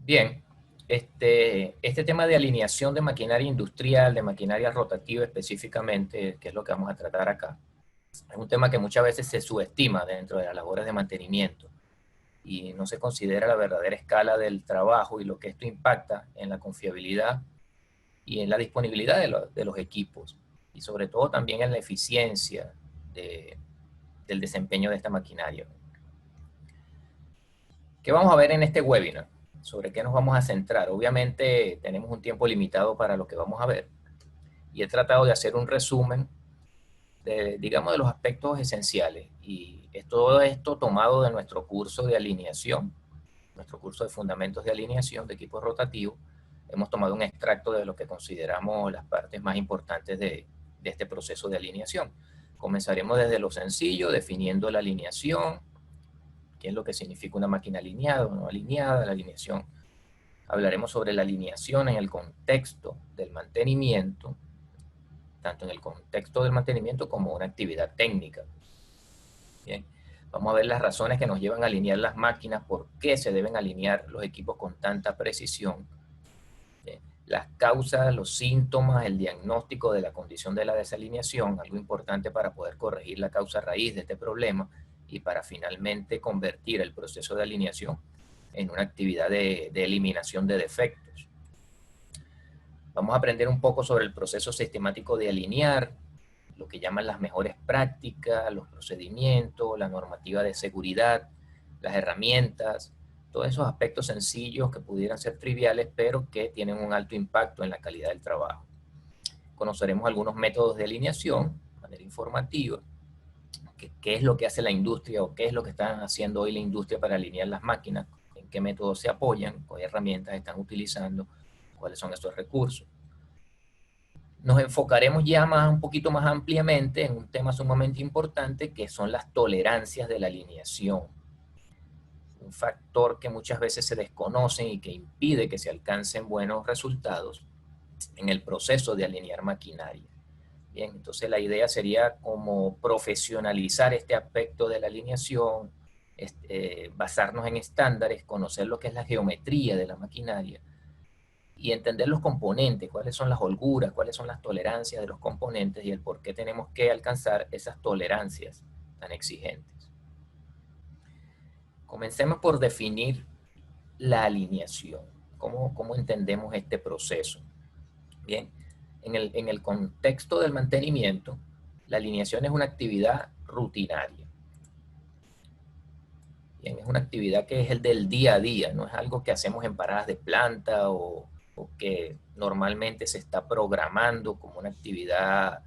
Bien, este tema de alineación de maquinaria industrial, de maquinaria rotativa específicamente, que es lo que vamos a tratar acá, es un tema que muchas veces se subestima dentro de las labores de mantenimiento y no se considera la verdadera escala del trabajo y lo que esto impacta en la confiabilidad y en la disponibilidad de los equipos y sobre todo también en la eficiencia del desempeño de esta maquinaria. ¿Qué vamos a ver en este webinar? ¿Sobre qué nos vamos a centrar? Obviamente tenemos un tiempo limitado para lo que vamos a ver y he tratado de hacer un resumen digamos, de los aspectos esenciales y es todo esto tomado de nuestro curso de alineación, nuestro curso de fundamentos de alineación de equipos rotativos. Hemos tomado un extracto de lo que consideramos las partes más importantes de este proceso de alineación. Comenzaremos desde lo sencillo, definiendo la alineación, qué es lo que significa una máquina alineada o no alineada, la alineación. Hablaremos sobre la alineación en el contexto del mantenimiento, tanto en el contexto del mantenimiento como una actividad técnica. Bien, vamos a ver las razones que nos llevan a alinear las máquinas, por qué se deben alinear los equipos con tanta precisión, bien, las causas, los síntomas, el diagnóstico de la condición de la desalineación, algo importante para poder corregir la causa raíz de este problema y para finalmente convertir el proceso de alineación en una actividad de eliminación de defectos. Vamos a aprender un poco sobre el proceso sistemático de alinear, lo que llaman las mejores prácticas, los procedimientos, la normativa de seguridad, las herramientas, todos esos aspectos sencillos que pudieran ser triviales, pero que tienen un alto impacto en la calidad del trabajo. Conoceremos algunos métodos de alineación de manera informativa, qué es lo que hace la industria o qué es lo que están haciendo hoy la industria para alinear las máquinas, en qué métodos se apoyan, qué herramientas están utilizando, cuáles son estos recursos. Nos enfocaremos ya un poquito más ampliamente en un tema sumamente importante que son las tolerancias de la alineación. Un factor que muchas veces se desconoce y que impide que se alcancen buenos resultados en el proceso de alinear maquinaria. Bien, entonces la idea sería como profesionalizar este aspecto de la alineación, basarnos en estándares, conocer lo que es la geometría de la maquinaria, y entender los componentes, cuáles son las holguras, cuáles son las tolerancias de los componentes y el por qué tenemos que alcanzar esas tolerancias tan exigentes. Comencemos por definir la alineación. ¿Cómo entendemos este proceso? Bien, en el contexto del mantenimiento, la alineación es una actividad rutinaria. Bien, es una actividad que es el del día a día, no es algo que hacemos en paradas de planta o que normalmente se está programando como una actividad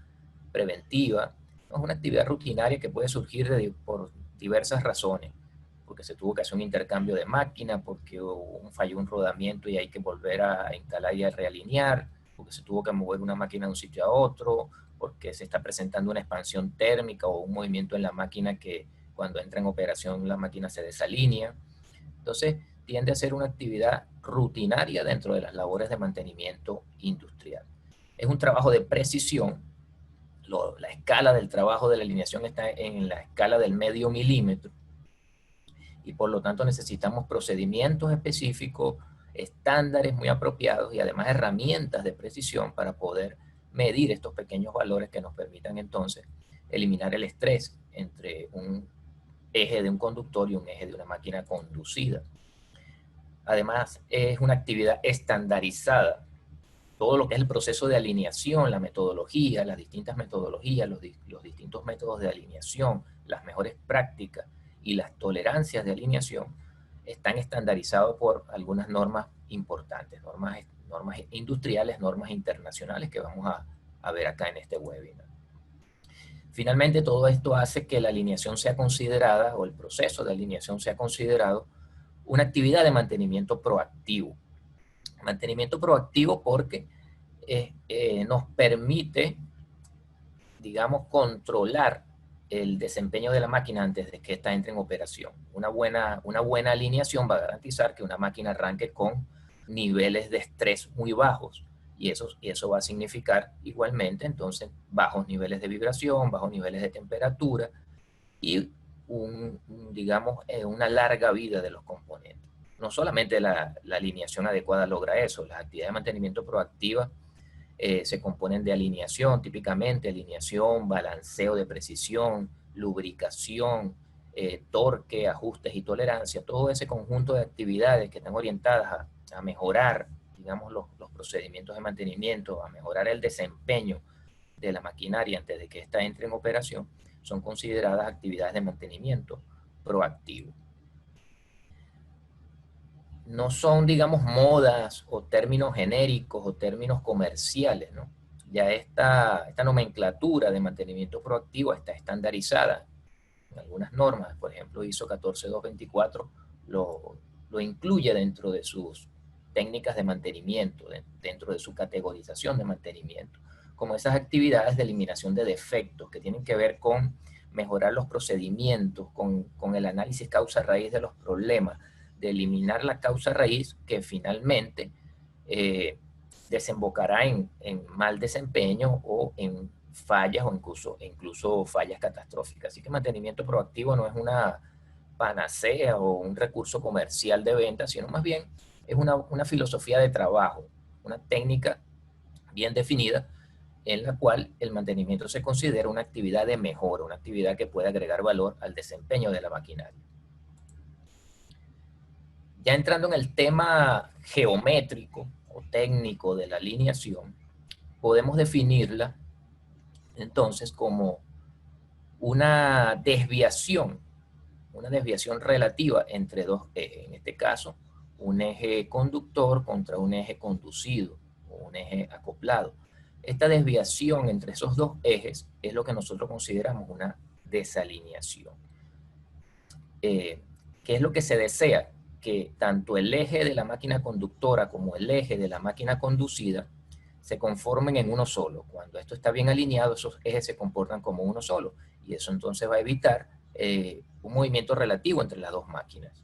preventiva. No, es una actividad rutinaria que puede surgir por diversas razones, porque se tuvo que hacer un intercambio de máquina, porque falló un rodamiento y hay que volver a instalar y a realinear, porque se tuvo que mover una máquina de un sitio a otro, porque se está presentando una expansión térmica o un movimiento en la máquina que cuando entra en operación la máquina se desalinea. Entonces, tiende a ser una actividad rutinaria dentro de las labores de mantenimiento industrial. Es un trabajo de precisión. La escala del trabajo de la alineación está en la escala del medio milímetro y por lo tanto necesitamos procedimientos específicos, estándares muy apropiados y además herramientas de precisión para poder medir estos pequeños valores que nos permitan entonces eliminar el estrés entre un eje de un conductor y un eje de una máquina conducida. Además, es una actividad estandarizada. Todo lo que es el proceso de alineación, la metodología, las distintas metodologías, los distintos métodos de alineación, las mejores prácticas y las tolerancias de alineación están estandarizados por algunas normas importantes, normas industriales, normas internacionales que vamos a ver acá en este webinar. Finalmente, todo esto hace que la alineación sea considerada, o el proceso de alineación sea considerado, una actividad de mantenimiento proactivo. Mantenimiento proactivo porque nos permite, digamos, controlar el desempeño de la máquina antes de que ésta entre en operación. Una buena alineación va a garantizar que una máquina arranque con niveles de estrés muy bajos y eso va a significar igualmente entonces bajos niveles de vibración, bajos niveles de temperatura y digamos, una larga vida de los componentes. no solamente la alineación adecuada logra eso, las actividades de mantenimiento proactiva se componen de alineación, típicamente alineación, balanceo de precisión, lubricación, torque, ajustes y tolerancia, todo ese conjunto de actividades que están orientadas a mejorar, digamos, los procedimientos de mantenimiento, a mejorar el desempeño de la maquinaria antes de que ésta entre en operación, son consideradas actividades de mantenimiento proactivo. No son, digamos, modas o términos genéricos o términos comerciales, ¿no? Ya esta nomenclatura de mantenimiento proactivo está estandarizada en algunas normas, por ejemplo, ISO 14224 lo incluye dentro de sus técnicas de mantenimiento, dentro de su categorización de mantenimiento, como esas actividades de eliminación de defectos que tienen que ver con mejorar los procedimientos, con el análisis causa-raíz de los problemas, de eliminar la causa raíz que finalmente desembocará en mal desempeño o en fallas o incluso fallas catastróficas. Así que mantenimiento proactivo no es una panacea o un recurso comercial de venta, sino más bien es una filosofía de trabajo, una técnica bien definida en la cual el mantenimiento se considera una actividad de mejora, una actividad que puede agregar valor al desempeño de la maquinaria. Ya entrando en el tema geométrico o técnico de la alineación, podemos definirla entonces como una desviación relativa entre dos ejes. En este caso, un eje conductor contra un eje conducido o un eje acoplado. Esta desviación entre esos dos ejes es lo que nosotros consideramos una desalineación. ¿Qué es lo que se desea? Que tanto el eje de la máquina conductora como el eje de la máquina conducida se conformen en uno solo. Cuando esto está bien alineado, esos ejes se comportan como uno solo. Y eso entonces va a evitar un movimiento relativo entre las dos máquinas.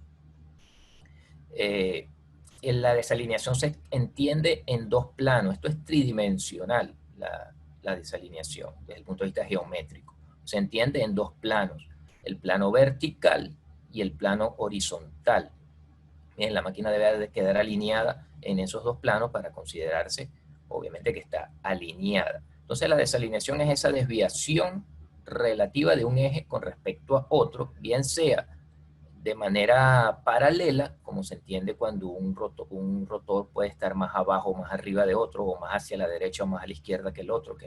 En la desalineación se entiende en dos planos. Esto es tridimensional, la desalineación, desde el punto de vista geométrico. Se entiende en dos planos, el plano vertical y el plano horizontal. Bien, la máquina debe de quedar alineada en esos dos planos para considerarse, obviamente, que está alineada. Entonces, la desalineación es esa desviación relativa de un eje con respecto a otro, bien sea de manera paralela, como se entiende cuando un rotor puede estar más abajo o más arriba de otro, o más hacia la derecha o más a la izquierda que el otro,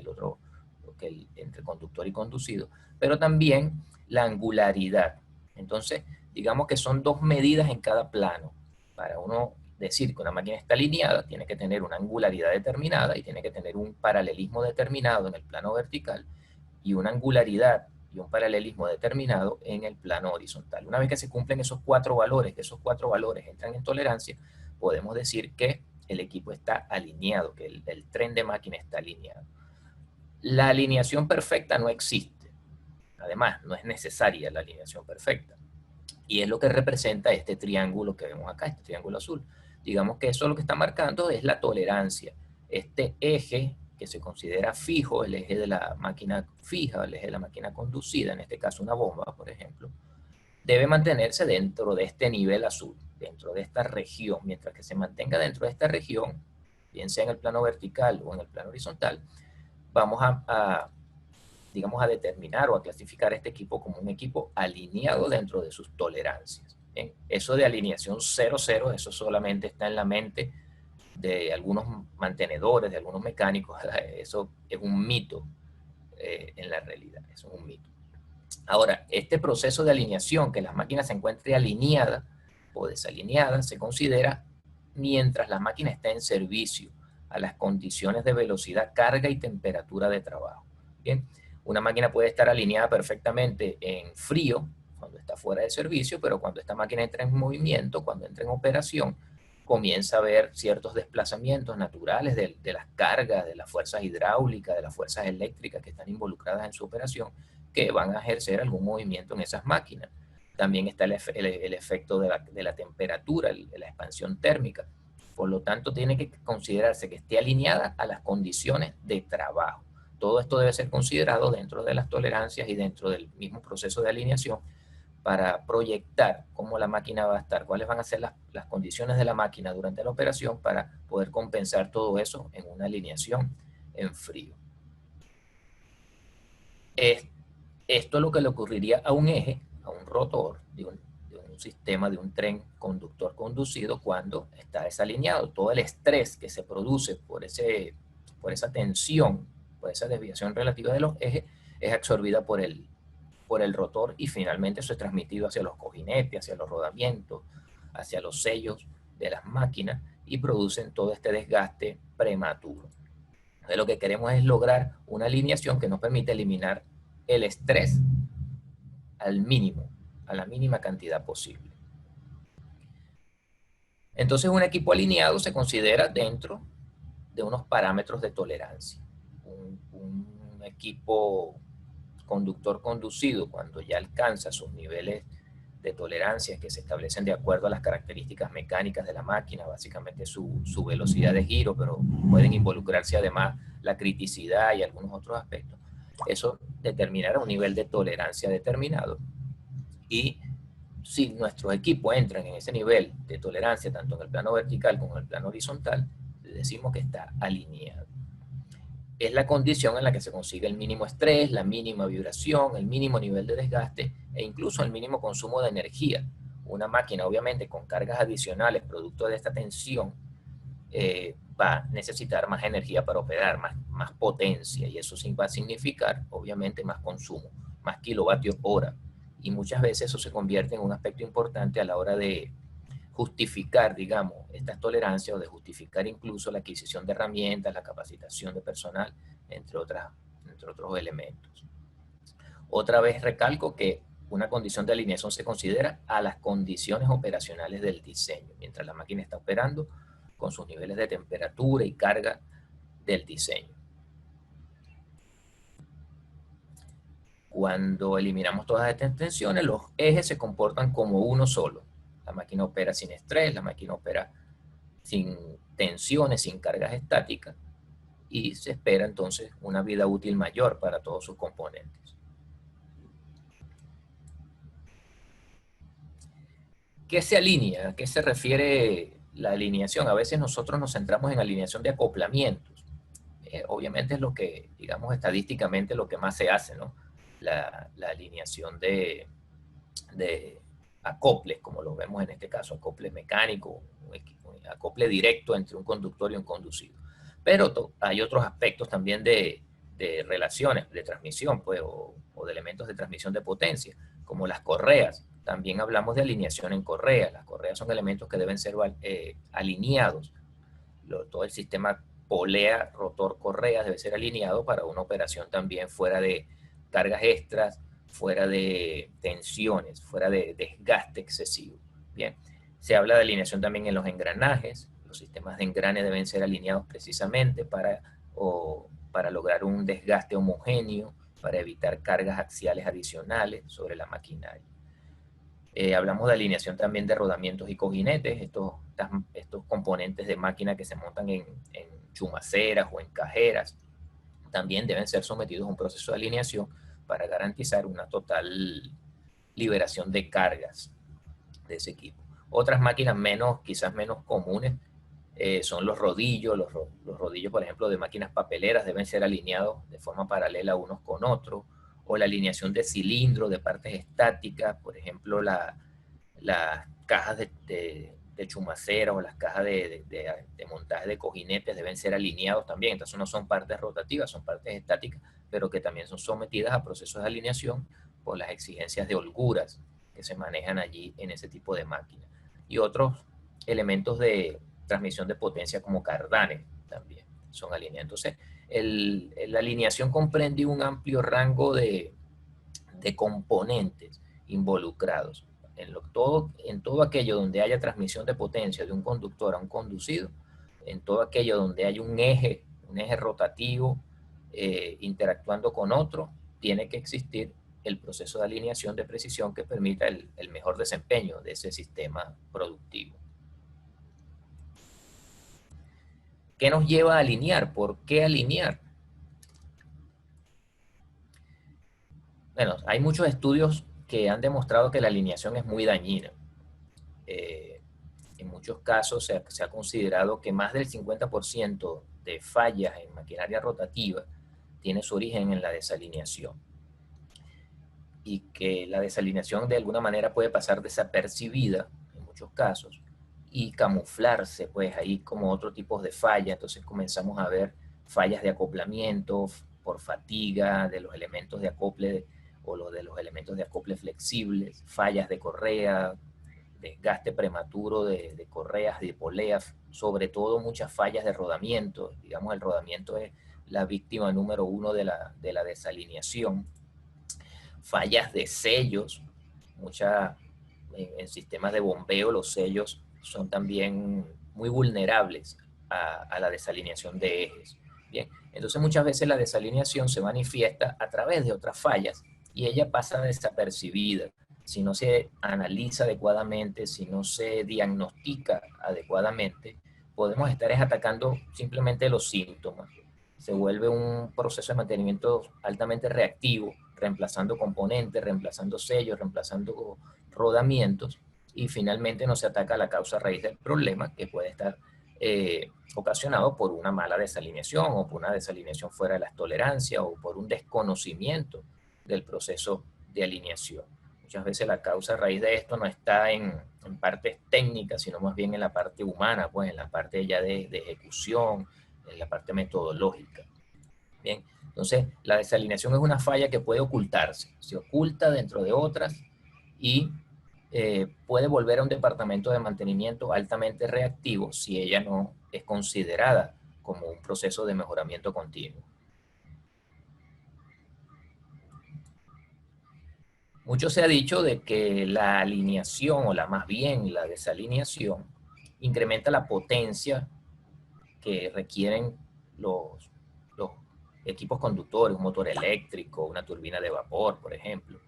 entre conductor y conducido, pero también la angularidad. Entonces, digamos que son dos medidas en cada plano. Para uno decir que una máquina está alineada, tiene que tener una angularidad determinada y tiene que tener un paralelismo determinado en el plano vertical y una angularidad y un paralelismo determinado en el plano horizontal. Una vez que se cumplen esos cuatro valores, que esos cuatro valores entran en tolerancia, podemos decir que el equipo está alineado, que el tren de máquina está alineado. La alineación perfecta no existe. Además, no es necesaria la alineación perfecta. Y es lo que representa este triángulo que vemos acá, este triángulo azul. Digamos que eso lo que está marcando es la tolerancia. Este eje que se considera fijo, el eje de la máquina fija, el eje de la máquina conducida, en este caso una bomba, por ejemplo, debe mantenerse dentro de este nivel azul, dentro de esta región. Mientras que se mantenga dentro de esta región, bien sea en el plano vertical o en el plano horizontal, vamos digamos, a determinar o a clasificar este equipo como un equipo alineado dentro de sus tolerancias. ¿Bien? Eso de alineación 0-0, eso solamente está en la mente de algunos mantenedores, de algunos mecánicos. Eso es un mito en la realidad, eso es un mito. Ahora, este proceso de alineación, que las máquinas se encuentren alineadas o desalineadas, se considera mientras la máquina está en servicio a las condiciones de velocidad, carga y temperatura de trabajo. Bien, una máquina puede estar alineada perfectamente en frío, cuando está fuera de servicio, pero cuando esta máquina entra en movimiento, cuando entra en operación, comienza a haber ciertos desplazamientos naturales de las cargas, de las fuerzas hidráulicas, de las fuerzas eléctricas que están involucradas en su operación, que van a ejercer algún movimiento en esas máquinas. También está el efecto de la temperatura, de la expansión térmica. Por lo tanto, tiene que considerarse que esté alineada a las condiciones de trabajo. Todo esto debe ser considerado dentro de las tolerancias y dentro del mismo proceso de alineación para proyectar cómo la máquina va a estar, cuáles van a ser las condiciones de la máquina durante la operación para poder compensar todo eso en una alineación en frío. Esto es lo que le ocurriría a un eje, a un rotor de un sistema, de un tren conductor conducido cuando está desalineado. Todo el estrés que se produce por esa tensión, por esa desviación relativa de los ejes, es absorbida por el rotor y finalmente eso es transmitido hacia los cojinetes, hacia los rodamientos, hacia los sellos de las máquinas y producen todo este desgaste prematuro. Entonces lo que queremos es lograr una alineación que nos permite eliminar el estrés al mínimo, a la mínima cantidad posible. Entonces un equipo alineado se considera dentro de unos parámetros de tolerancia. Un equipo conductor conducido, cuando ya alcanza sus niveles de tolerancia que se establecen de acuerdo a las características mecánicas de la máquina, básicamente su velocidad de giro, pero pueden involucrarse además la criticidad y algunos otros aspectos. Eso determinará un nivel de tolerancia determinado. Y si nuestros equipos entran en ese nivel de tolerancia, tanto en el plano vertical como en el plano horizontal, decimos que está alineado. Es la condición en la que se consigue el mínimo estrés, la mínima vibración, el mínimo nivel de desgaste e incluso el mínimo consumo de energía. Una máquina, obviamente, con cargas adicionales producto de esta tensión, va a necesitar más energía para operar, más potencia, y eso sí va a significar, obviamente, más consumo, más kilovatios hora. Y muchas veces eso se convierte en un aspecto importante a la hora de justificar, digamos, estas tolerancias o de justificar incluso la adquisición de herramientas, la capacitación de personal, entre otros elementos. Otra vez recalco que una condición de alineación se considera a las condiciones operacionales del diseño, mientras la máquina está operando con sus niveles de temperatura y carga del diseño. Cuando eliminamos todas estas tensiones, los ejes se comportan como uno solo. La máquina opera sin estrés, la máquina opera sin tensiones, sin cargas estáticas, y se espera entonces una vida útil mayor para todos sus componentes. ¿Qué se alinea? ¿A qué se refiere la alineación? A veces nosotros nos centramos en alineación de acoplamientos. Obviamente es lo que, digamos, estadísticamente lo que más se hace, ¿no? La alineación de acoples, como lo vemos en este caso, acople mecánico, un acople directo entre un conductor y un conducido. Pero hay otros aspectos también de relaciones, de transmisión, pues, o de elementos de transmisión de potencia, como las correas. También hablamos de alineación en correas. Las correas son elementos que deben ser alineados. Todo el sistema polea, rotor, correas debe ser alineado para una operación también fuera de cargas extras, fuera de tensiones, fuera de desgaste excesivo. Bien, se habla de alineación también en los engranajes. Los sistemas de engrane deben ser alineados precisamente para lograr un desgaste homogéneo, para evitar cargas axiales adicionales sobre la maquinaria. Hablamos de alineación también de rodamientos y cojinetes, estos componentes de máquina que se montan en chumaceras o en cajeras, también deben ser sometidos a un proceso de alineación para garantizar una total liberación de cargas de ese equipo. Otras máquinas quizás menos comunes son los rodillos. Los rodillos, por ejemplo, de máquinas papeleras deben ser alineados de forma paralela unos con otros, o la alineación de cilindros, de partes estáticas, por ejemplo, las cajas de chumacera o las cajas de montaje de cojinetes deben ser alineados también. Entonces no son partes rotativas, son partes estáticas, pero que también son sometidas a procesos de alineación por las exigencias de holguras que se manejan allí en ese tipo de máquinas. Y otros elementos de transmisión de potencia como cardanes también son alineados. Entonces, la alineación comprende un amplio rango de componentes involucrados. En todo aquello donde haya transmisión de potencia de un conductor a un conducido, en todo aquello donde haya un eje rotativo interactuando con otro, tiene que existir el proceso de alineación de precisión que permita el mejor desempeño de ese sistema productivo. ¿Qué nos lleva a alinear? ¿Por qué alinear? Bueno, hay muchos estudios que han demostrado que la alineación es muy dañina. En muchos casos se ha considerado que más del 50% de fallas en maquinaria rotativa tiene su origen en la desalineación, y que la desalineación de alguna manera puede pasar desapercibida en muchos casos y camuflarse pues ahí como otro tipo de falla. Entonces comenzamos a ver fallas de acoplamiento por fatiga de los elementos de acople o de los elementos de acople flexibles, fallas de correa, desgaste prematuro de correas, de poleas, sobre todo muchas fallas de rodamiento. Digamos, el rodamiento es la víctima número uno de la desalineación. Fallas de sellos, en sistemas de bombeo los sellos son también muy vulnerables a la desalineación de ejes. Bien, entonces muchas veces la desalineación se manifiesta a través de otras fallas y ella pasa desapercibida. Si no se analiza adecuadamente, si no se diagnostica adecuadamente, podemos estar atacando simplemente los síntomas. Se vuelve un proceso de mantenimiento altamente reactivo, reemplazando componentes, reemplazando sellos, reemplazando rodamientos, y finalmente no se ataca la causa raíz del problema, que puede estar ocasionado por una mala desalineación o por una desalineación fuera de las tolerancias o por un desconocimiento del proceso de alineación. Muchas veces la causa raíz de esto no está en partes técnicas, sino más bien en la parte humana, pues en la parte ya de ejecución, en la parte metodológica. Bien, entonces la desalineación es una falla que puede ocultarse, se oculta dentro de otras y puede volver a un departamento de mantenimiento altamente reactivo si ella no es considerada como un proceso de mejoramiento continuo. Mucho se ha dicho de que la alineación, o más bien la desalineación, incrementa la potencia que requieren los equipos conductores, un motor eléctrico, una turbina de vapor, por ejemplo,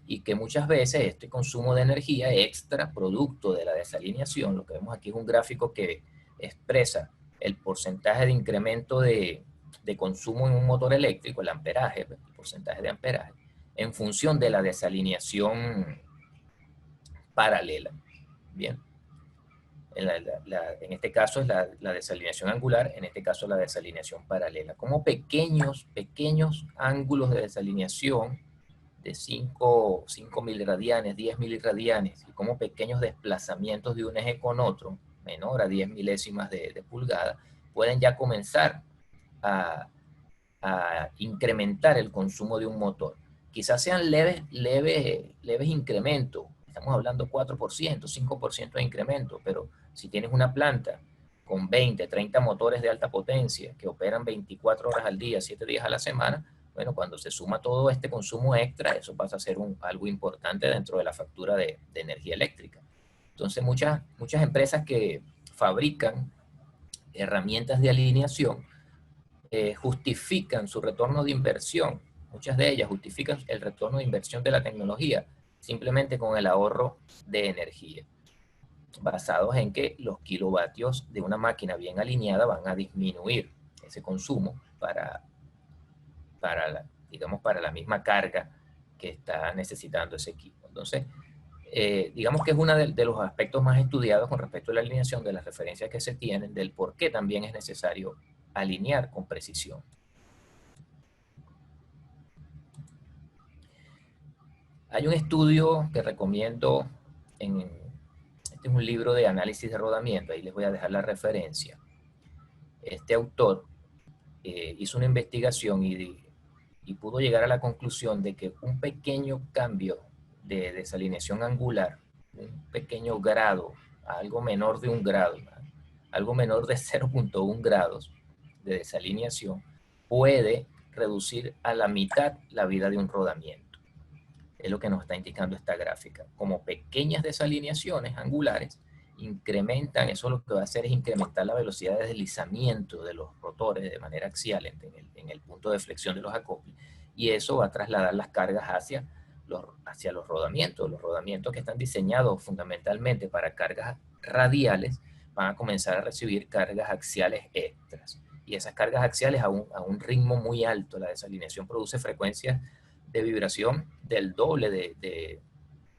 y que muchas veces este consumo de energía extra, producto de la desalineación, lo que vemos aquí es un gráfico que expresa el porcentaje de incremento de consumo en un motor eléctrico, el amperaje, el porcentaje de amperaje, en función de la desalineación paralela. Bien. En este caso es la desalineación angular, en este caso la desalineación paralela. Como pequeños ángulos de desalineación de 5 miliradianes, 10 miliradianes, y como pequeños desplazamientos de un eje con otro, menor a 10 milésimas de pulgada, pueden ya comenzar a incrementar el consumo de un motor. Quizás sean leves incrementos, estamos hablando 4%, 5% de incremento, pero si tienes una planta con 20, 30 motores de alta potencia que operan 24 horas al día, 7 días a la semana, bueno, cuando se suma todo este consumo extra, eso pasa a ser algo importante dentro de la factura de energía eléctrica. Entonces, muchas empresas que fabrican herramientas de alineación justifican su retorno de inversión. Muchas de ellas justifican el retorno de inversión de la tecnología simplemente con el ahorro de energía, basados en que los kilovatios de una máquina bien alineada van a disminuir ese consumo digamos, para la misma carga que está necesitando ese equipo. Entonces, digamos que es uno de los aspectos más estudiados con respecto a la alineación, de las referencias que se tienen, del por qué también es necesario alinear con precisión. Hay un estudio que recomiendo, este es un libro de análisis de rodamiento, ahí les voy a dejar la referencia. Este autor hizo una investigación y pudo llegar a la conclusión de que un pequeño cambio de desalineación angular, un pequeño grado, algo menor de un grado, algo menor de 0.1 grados de desalineación, puede reducir a la mitad la vida de un rodamiento. Es lo que nos está indicando esta gráfica. Como pequeñas desalineaciones angulares incrementan, eso lo que va a hacer es incrementar la velocidad de deslizamiento de los rotores de manera axial en el punto de flexión de los acoples, y eso va a trasladar las cargas hacia los rodamientos. Los rodamientos que están diseñados fundamentalmente para cargas radiales van a comenzar a recibir cargas axiales extras, y esas cargas axiales a un ritmo muy alto. La desalineación produce frecuencias de vibración del doble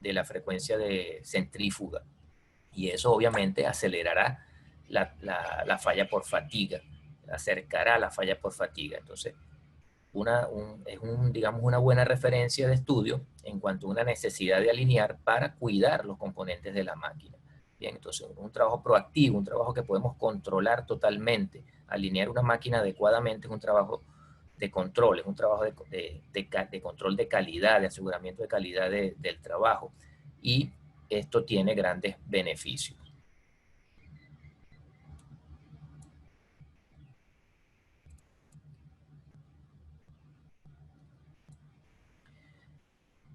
de la frecuencia de centrífuga. Y eso obviamente acelerará la falla por fatiga, acercará la falla por fatiga. Entonces, digamos, una buena referencia de estudio en cuanto a una necesidad de alinear para cuidar los componentes de la máquina. Bien, entonces un trabajo proactivo, un trabajo que podemos controlar totalmente. Alinear una máquina adecuadamente es un trabajo de control, es un trabajo de control de calidad, de aseguramiento de calidad del trabajo. Y esto tiene grandes beneficios.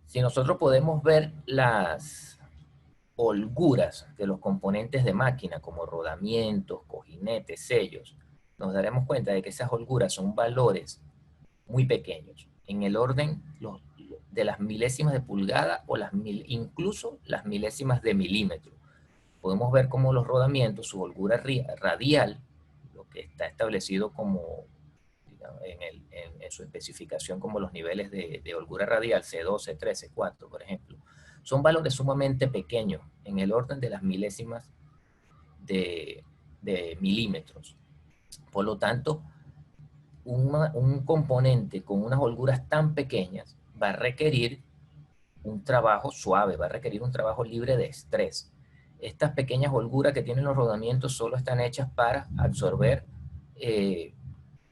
Si nosotros podemos ver las holguras de los componentes de máquina, como rodamientos, cojinetes, sellos, nos daremos cuenta de que esas holguras son valores muy pequeños, en el orden de las milésimas de pulgada o incluso las milésimas de milímetro. Podemos ver cómo los rodamientos, su holgura radial, lo que está establecido como en su especificación como los niveles de holgura radial, C2, C3, C4, por ejemplo, son valores sumamente pequeños, en el orden de las milésimas de milímetros. Por lo tanto, un componente con unas holguras tan pequeñas va a requerir un trabajo suave, va a requerir un trabajo libre de estrés. Estas pequeñas holguras que tienen los rodamientos solo están hechas para absorber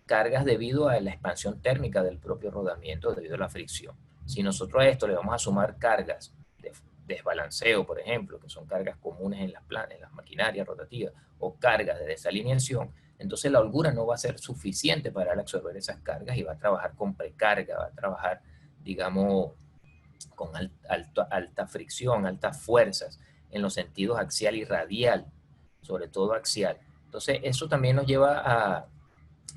cargas debido a la expansión térmica del propio rodamiento, debido a la fricción. Si nosotros a esto le vamos a sumar cargas de desbalanceo, por ejemplo, que son cargas comunes en las maquinarias rotativas, o cargas de desalineación, entonces la holgura no va a ser suficiente para absorber esas cargas y va a trabajar con precarga, va a trabajar, digamos, con alta fricción, altas fuerzas en los sentidos axial y radial, sobre todo axial. Entonces eso también nos lleva a,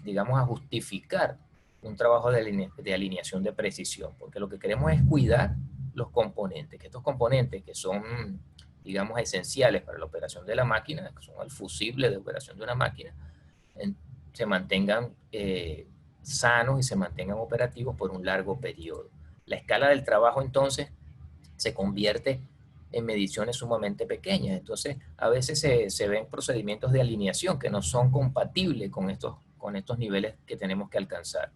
digamos, a justificar un trabajo de alineación de precisión, porque lo que queremos es cuidar los componentes, que estos componentes que son, digamos, esenciales para la operación de la máquina, que son el fusible de operación de una máquina, se mantengan sanos y se mantengan operativos por un largo periodo. La escala del trabajo entonces se convierte en mediciones sumamente pequeñas. Entonces, a veces se ven procedimientos de alineación que no son compatibles con estos niveles que tenemos que alcanzar.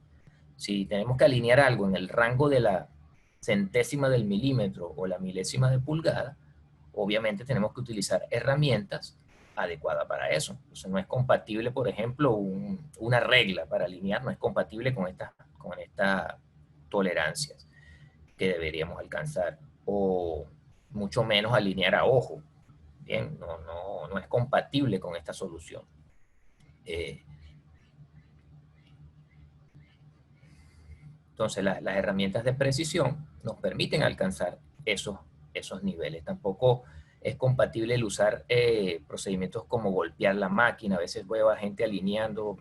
Si tenemos que alinear algo en el rango de la centésima del milímetro o la milésima de pulgada, obviamente tenemos que utilizar herramientas adecuadas para eso. Entonces, no es compatible, por ejemplo, una regla para alinear, no es compatible con estas tolerancias que deberíamos alcanzar, o mucho menos alinear a ojo. Bien, no es compatible con esta solución. Entonces, las herramientas de precisión nos permiten alcanzar esos niveles. Tampoco es compatible el usar procedimientos como golpear la máquina. A veces veo a gente alineando,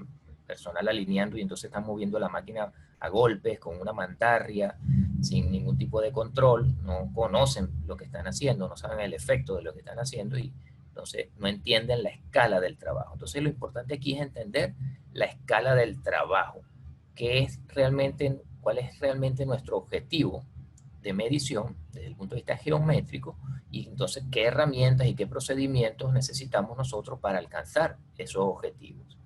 personal alineando, y entonces están moviendo la máquina a golpes con una mantarria, sin ningún tipo de control. No conocen lo que están haciendo, no saben el efecto de lo que están haciendo y entonces no entienden la escala del trabajo. Entonces lo importante aquí es entender la escala del trabajo, cuál es realmente nuestro objetivo de medición desde el punto de vista geométrico, y entonces qué herramientas y qué procedimientos necesitamos nosotros para alcanzar esos objetivos.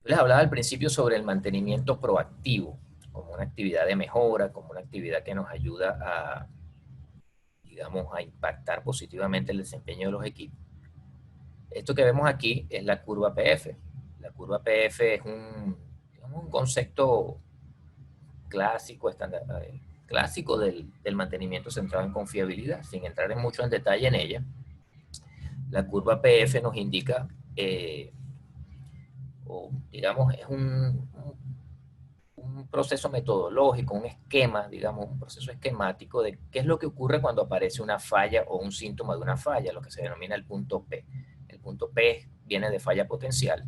Yo les hablaba al principio sobre el mantenimiento proactivo, como una actividad de mejora, como una actividad que nos ayuda a, digamos, a impactar positivamente el desempeño de los equipos. Esto que vemos aquí es la curva PF. La curva PF es un concepto clásico, clásico del mantenimiento centrado en confiabilidad. Sin entrar mucho en detalle en ella, la curva PF nos indica, digamos, es un proceso metodológico, un esquema, digamos, un proceso esquemático de qué es lo que ocurre cuando aparece una falla o un síntoma de una falla, lo que se denomina el punto P. El punto P viene de falla potencial.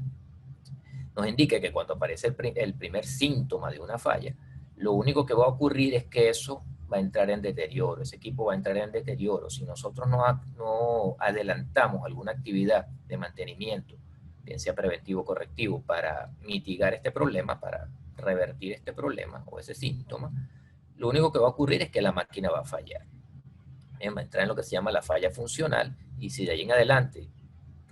Nos indica que cuando aparece el primer síntoma de una falla, lo único que va a ocurrir es que eso va a entrar en deterioro, ese equipo va a entrar en deterioro. Si nosotros no adelantamos alguna actividad de mantenimiento, bien sea preventivo o correctivo, para mitigar este problema, para revertir este problema o ese síntoma, lo único que va a ocurrir es que la máquina va a fallar. Va a entrar en lo que se llama la falla funcional, y si de ahí en adelante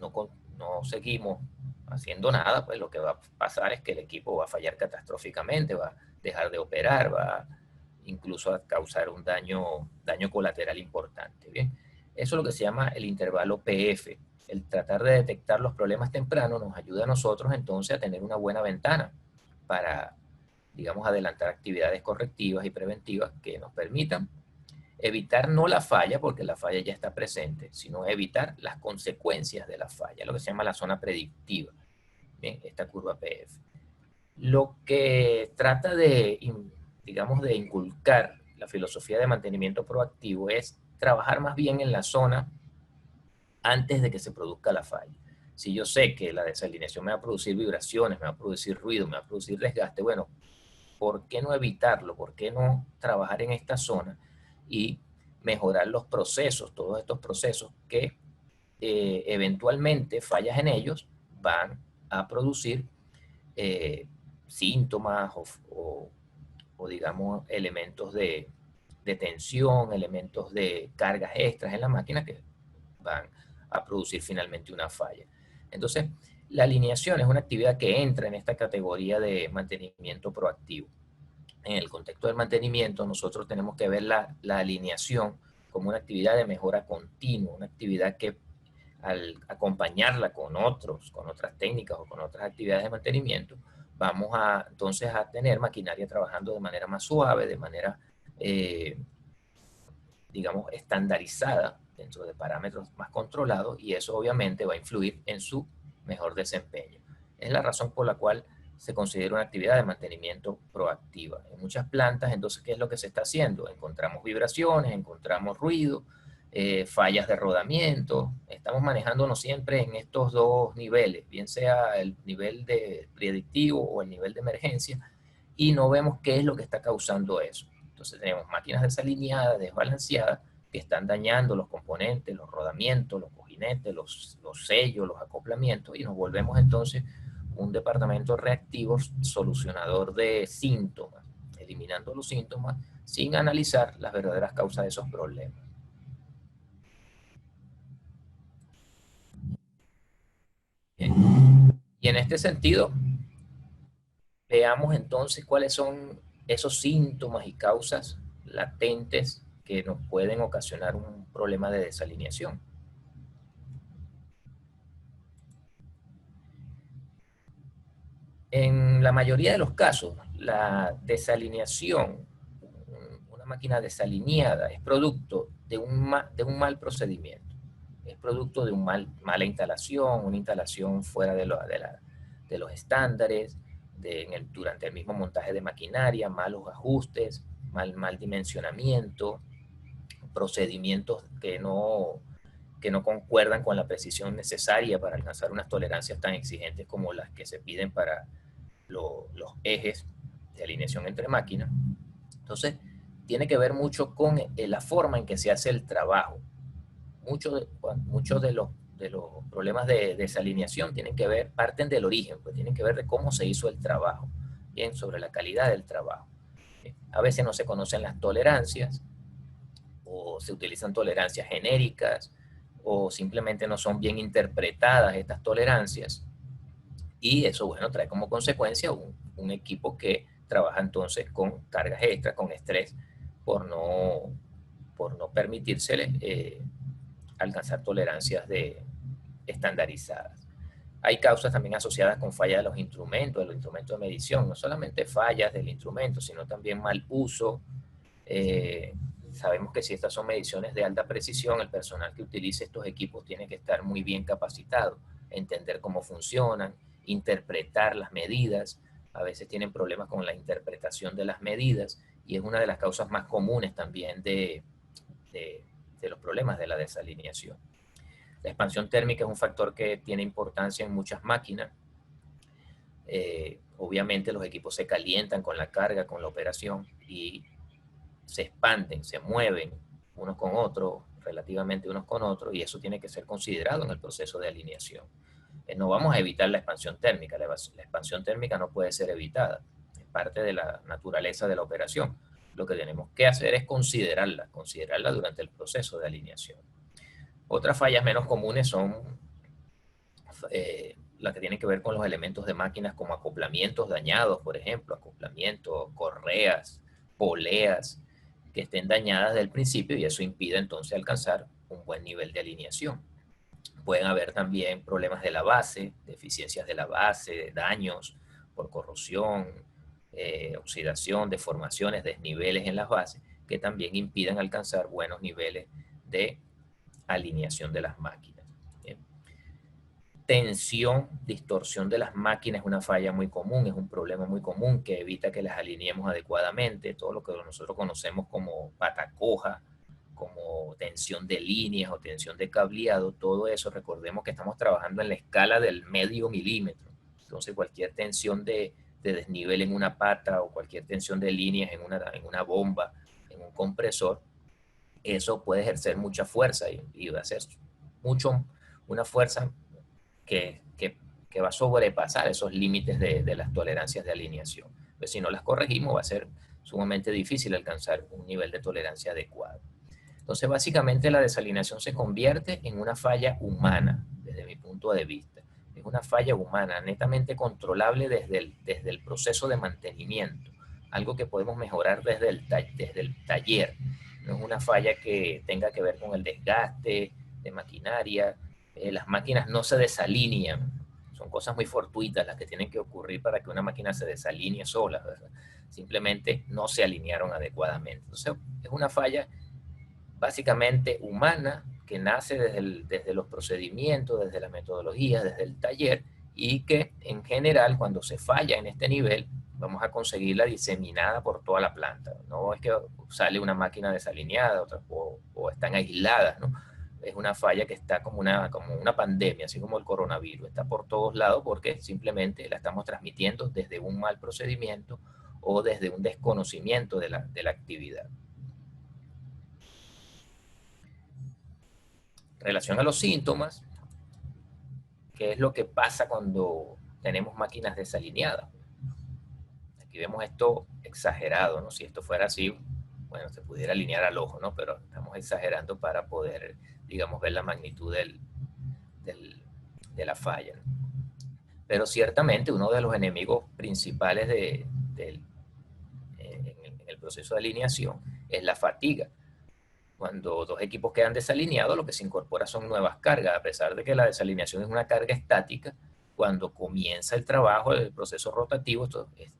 no, no seguimos haciendo nada, pues lo que va a pasar es que el equipo va a fallar catastróficamente, va a dejar de operar, va incluso a causar un daño colateral importante. Bien, eso es lo que se llama el intervalo PF. El tratar de detectar los problemas temprano nos ayuda a nosotros entonces a tener una buena ventana para, digamos, adelantar actividades correctivas y preventivas que nos permitan evitar no la falla, porque la falla ya está presente, sino evitar las consecuencias de la falla, lo que se llama la zona predictiva. Bien, esta curva PF. Lo que trata de, digamos, de inculcar la filosofía de mantenimiento proactivo es trabajar más bien en la zona antes de que se produzca la falla. Si yo sé que la desalineación me va a producir vibraciones, me va a producir ruido, me va a producir desgaste, bueno, ¿por qué no evitarlo? ¿Por qué no trabajar en esta zona y mejorar los procesos, todos estos procesos que eventualmente fallas en ellos van a producir síntomas o, digamos, elementos de tensión, elementos de cargas extras en la máquina que van a producir finalmente una falla. Entonces, la alineación es una actividad que entra en esta categoría de mantenimiento proactivo. En el contexto del mantenimiento, nosotros tenemos que ver la alineación como una actividad de mejora continua, una actividad que al acompañarla con otras técnicas o con otras actividades de mantenimiento, vamos a entonces a tener maquinaria trabajando de manera más suave, de manera, digamos, estandarizada dentro de parámetros más controlados, y eso obviamente va a influir en su mejor desempeño. Es la razón por la cual se considera una actividad de mantenimiento proactiva. En muchas plantas, entonces, ¿qué es lo que se está haciendo? Encontramos vibraciones, encontramos ruido, fallas de rodamiento. Estamos manejándonos siempre en estos dos niveles, bien sea el nivel de predictivo o el nivel de emergencia, y no vemos qué es lo que está causando eso. Entonces tenemos máquinas desalineadas, desbalanceadas, que están dañando los componentes, los rodamientos, los cojinetes, los sellos, los acoplamientos, y nos volvemos entonces un departamento reactivo solucionador de síntomas, eliminando los síntomas sin analizar las verdaderas causas de esos problemas. Bien. Y en este sentido, veamos entonces cuáles son esos síntomas y causas latentes que nos pueden ocasionar un problema de desalineación. En la mayoría de los casos, la desalineación, una máquina desalineada, es producto de un mal procedimiento. Es producto de una mala instalación, una instalación fuera de los estándares, durante el mismo montaje de maquinaria, malos ajustes, mal dimensionamiento, procedimientos que no concuerdan con la precisión necesaria para alcanzar unas tolerancias tan exigentes como las que se piden para los ejes de alineación entre máquinas. Entonces, tiene que ver mucho con la forma en que se hace el trabajo. Muchos de los problemas de desalineación parten del origen, pues tienen que ver de cómo se hizo el trabajo, bien, sobre la calidad del trabajo. A veces no se conocen las tolerancias, o se utilizan tolerancias genéricas, o simplemente no son bien interpretadas estas tolerancias, y eso, bueno, trae como consecuencia un equipo que trabaja entonces con cargas extras, con estrés, por no permitírsele alcanzar tolerancias estandarizadas. Hay causas también asociadas con fallas de los instrumentos de medición, no solamente fallas del instrumento, sino también mal uso. Sabemos que si estas son mediciones de alta precisión, el personal que utilice estos equipos tiene que estar muy bien capacitado, entender cómo funcionan, interpretar las medidas. A veces tienen problemas con la interpretación de las medidas, y es una de las causas más comunes también de los problemas de la desalineación. La expansión térmica es un factor que tiene importancia en muchas máquinas. Obviamente los equipos se calientan con la carga, con la operación, y se expanden, se mueven unos con otros, relativamente unos con otros, y eso tiene que ser considerado en el proceso de alineación. No vamos a evitar la expansión térmica, la expansión térmica no puede ser evitada. parte de la naturaleza de la operación. Lo que tenemos que hacer es considerarla durante el proceso de alineación. Otras fallas menos comunes son las que tienen que ver con los elementos de máquinas como acoplamientos dañados, por ejemplo, acoplamientos, correas, poleas, que estén dañadas desde el principio y eso impide entonces alcanzar un buen nivel de alineación. Pueden haber también problemas de la base, deficiencias de la base, daños por corrosión, oxidación, deformaciones, desniveles en las bases, que también impiden alcanzar buenos niveles de alineación de las máquinas. Bien. Tensión, distorsión de las máquinas es una falla muy común, es un problema muy común que evita que las alineemos adecuadamente, todo lo que nosotros conocemos como pata coja, como tensión de líneas o tensión de cableado, todo eso, recordemos que estamos trabajando en la escala del medio milímetro. Entonces cualquier tensión de desnivel en una pata o cualquier tensión de líneas en una bomba, en un compresor, eso puede ejercer mucha fuerza y va a ser una fuerza que va a sobrepasar esos límites de las tolerancias de alineación. Pues si no las corregimos va a ser sumamente difícil alcanzar un nivel de tolerancia adecuado. Entonces, básicamente la desalineación se convierte en una falla humana, desde mi punto de vista. Es una falla humana, netamente controlable desde el proceso de mantenimiento, algo que podemos mejorar desde el taller. No es una falla que tenga que ver con el desgaste de maquinaria. Las máquinas no se desalinean, son cosas muy fortuitas las que tienen que ocurrir para que una máquina se desalinee sola, ¿verdad? Simplemente no se alinearon adecuadamente. Entonces, es una falla básicamente humana, que nace desde los procedimientos, desde las metodologías, desde el taller, y que en general cuando se falla en este nivel, vamos a conseguirla diseminada por toda la planta. No es que sale una máquina desalineada o están aisladas, ¿no? Es una falla que está como una pandemia, así como el coronavirus. Está por todos lados porque simplemente la estamos transmitiendo desde un mal procedimiento o desde un desconocimiento de la actividad. En relación a los síntomas, ¿qué es lo que pasa cuando tenemos máquinas desalineadas? Aquí vemos esto exagerado, ¿no? Si esto fuera así, bueno, se pudiera alinear al ojo, ¿no? Pero estamos exagerando para poder, digamos, ver la magnitud de la falla, ¿no? Pero ciertamente uno de los enemigos principales en el proceso de alineación es la fatiga. Cuando dos equipos quedan desalineados, lo que se incorpora son nuevas cargas, a pesar de que la desalineación es una carga estática. Cuando comienza el trabajo, el proceso rotativo,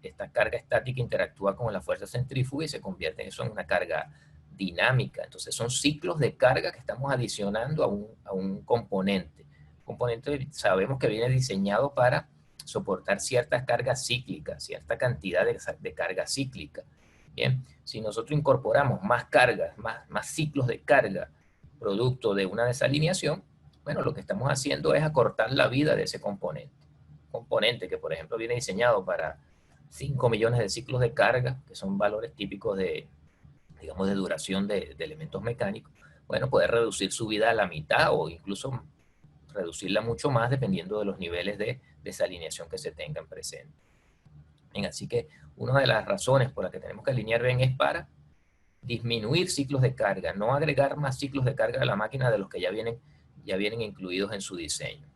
esta carga estática interactúa con la fuerza centrífuga y se convierte eso en una carga dinámica. Entonces son ciclos de carga que estamos adicionando a un componente. Un componente sabemos que viene diseñado para soportar ciertas cargas cíclicas, cierta cantidad de carga cíclica. Bien, si nosotros incorporamos más cargas, más ciclos de carga, producto de una desalineación, bueno, lo que estamos haciendo es acortar la vida de ese componente. Un componente que, por ejemplo, viene diseñado para 5 millones de ciclos de carga, que son valores típicos digamos, de duración de elementos mecánicos, bueno, puede reducir su vida a la mitad o incluso reducirla mucho más dependiendo de los niveles de desalineación que se tengan presentes. Bien, así que una de las razones por las que tenemos que alinear bien es para disminuir ciclos de carga, no agregar más ciclos de carga a la máquina de los que ya vienen incluidos en su diseño.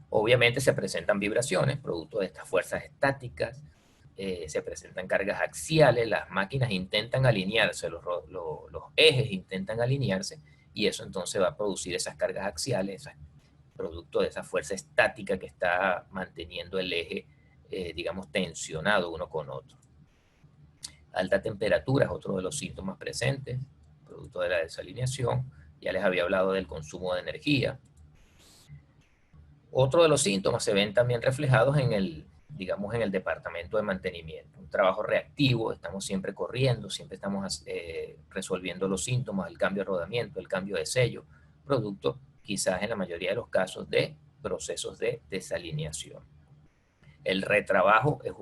Obviamente se presentan vibraciones, producto de estas fuerzas estáticas, se presentan cargas axiales, las máquinas intentan alinearse, los ejes intentan alinearse, y eso entonces va a producir esas cargas axiales, producto de esa fuerza estática que está manteniendo el eje, digamos, tensionado uno con otro. Alta temperatura es otro de los síntomas presentes, producto de la desalineación. Ya les había hablado del consumo de energía. Otro de los síntomas se ven también reflejados digamos, en el departamento de mantenimiento. Un trabajo reactivo, estamos siempre corriendo, siempre estamos resolviendo los síntomas, el cambio de rodamiento, el cambio de sello, producto quizás en la mayoría de los casos de procesos de desalineación. El retrabajo es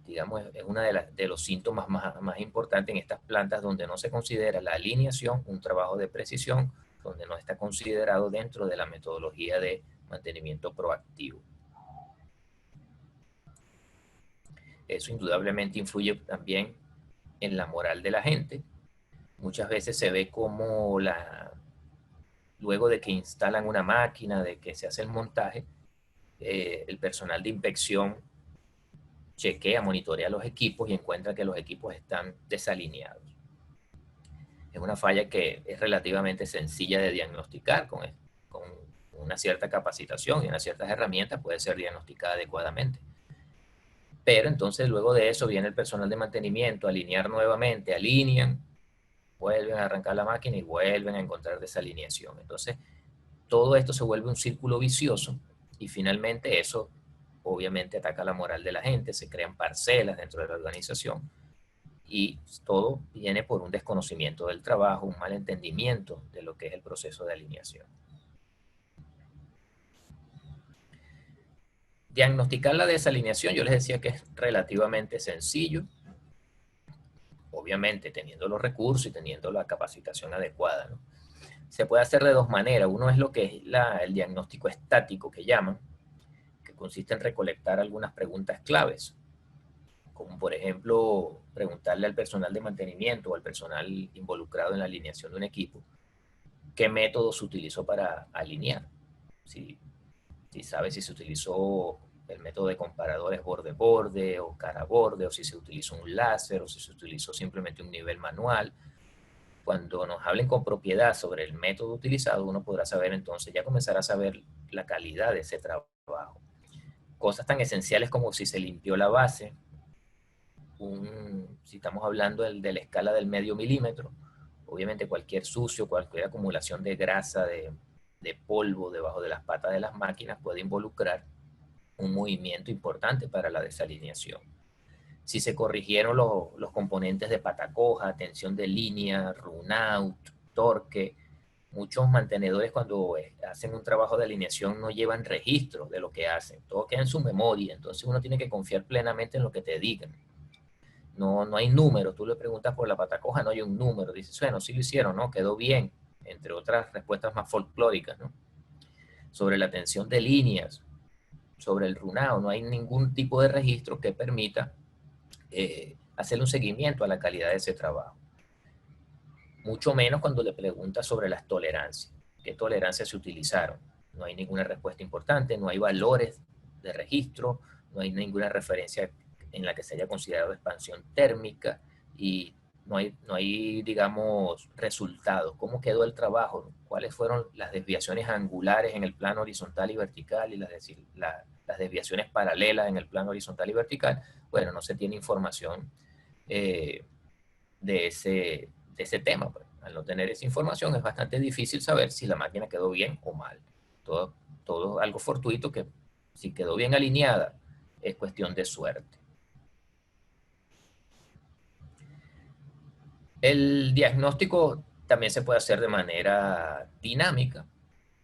digamos, es uno de los síntomas más importantes en estas plantas donde no se considera la alineación un trabajo de precisión, donde no está considerado dentro de la metodología de mantenimiento proactivo. Eso indudablemente influye también en la moral de la gente. Muchas veces se ve como luego de que instalan una máquina, de que se hace el montaje, el personal de inspección chequea, monitorea los equipos y encuentra que los equipos están desalineados. Es una falla que es relativamente sencilla de diagnosticar con una cierta capacitación y unas ciertas herramientas puede ser diagnosticada adecuadamente. Pero entonces luego de eso viene el personal de mantenimiento a alinear nuevamente, alinean, vuelven a arrancar la máquina y vuelven a encontrar desalineación. Entonces todo esto se vuelve un círculo vicioso y finalmente eso obviamente ataca la moral de la gente, se crean parcelas dentro de la organización y todo viene por un desconocimiento del trabajo, un mal entendimiento de lo que es el proceso de alineación. Diagnosticar la desalineación, yo les decía que es relativamente sencillo, obviamente teniendo los recursos y teniendo la capacitación adecuada, ¿no? Se puede hacer de dos maneras. Uno es lo que es el diagnóstico estático que llaman, que consiste en recolectar algunas preguntas claves, como por ejemplo preguntarle al personal de mantenimiento o al personal involucrado en la alineación de un equipo qué método se utilizó para alinear. Si sabe si se utilizó el método de comparadores borde-borde o cara-borde, o si se utilizó un láser, o si se utilizó simplemente un nivel manual. Cuando nos hablen con propiedad sobre el método utilizado, uno podrá saber entonces, ya comenzar a saber la calidad de ese trabajo. Cosas tan esenciales como si se limpió la base, si estamos hablando de la escala del medio milímetro, obviamente cualquier sucio, cualquier acumulación de grasa, de polvo debajo de las patas de las máquinas puede involucrar un movimiento importante para la desalineación. Si se corrigieron los componentes de pata coja, tensión de línea, runout, torque, muchos mantenedores cuando hacen un trabajo de alineación no llevan registro de lo que hacen, todo queda en su memoria, entonces uno tiene que confiar plenamente en lo que te digan. No hay número, tú le preguntas por la pata coja, no hay un número, dices, bueno, sí lo hicieron, ¿no? Quedó bien, entre otras respuestas más folclóricas, ¿no? Sobre la tensión de líneas, sobre el runado, no hay ningún tipo de registro que permita hacerle un seguimiento a la calidad de ese trabajo. Mucho menos cuando le preguntas sobre las tolerancias, qué tolerancias se utilizaron. No hay ninguna respuesta importante, no hay valores de registro, no hay ninguna referencia en la que se haya considerado expansión térmica y no hay, digamos, resultados. ¿Cómo quedó el trabajo? ¿Cuáles fueron las desviaciones angulares en el plano horizontal y vertical y las desviaciones paralelas en el plano horizontal y vertical? Bueno, no se tiene información de ese tema. Pues. Al no tener esa información es bastante difícil saber si la máquina quedó bien o mal. Todo algo fortuito que si quedó bien alineada es cuestión de suerte. El diagnóstico también se puede hacer de manera dinámica,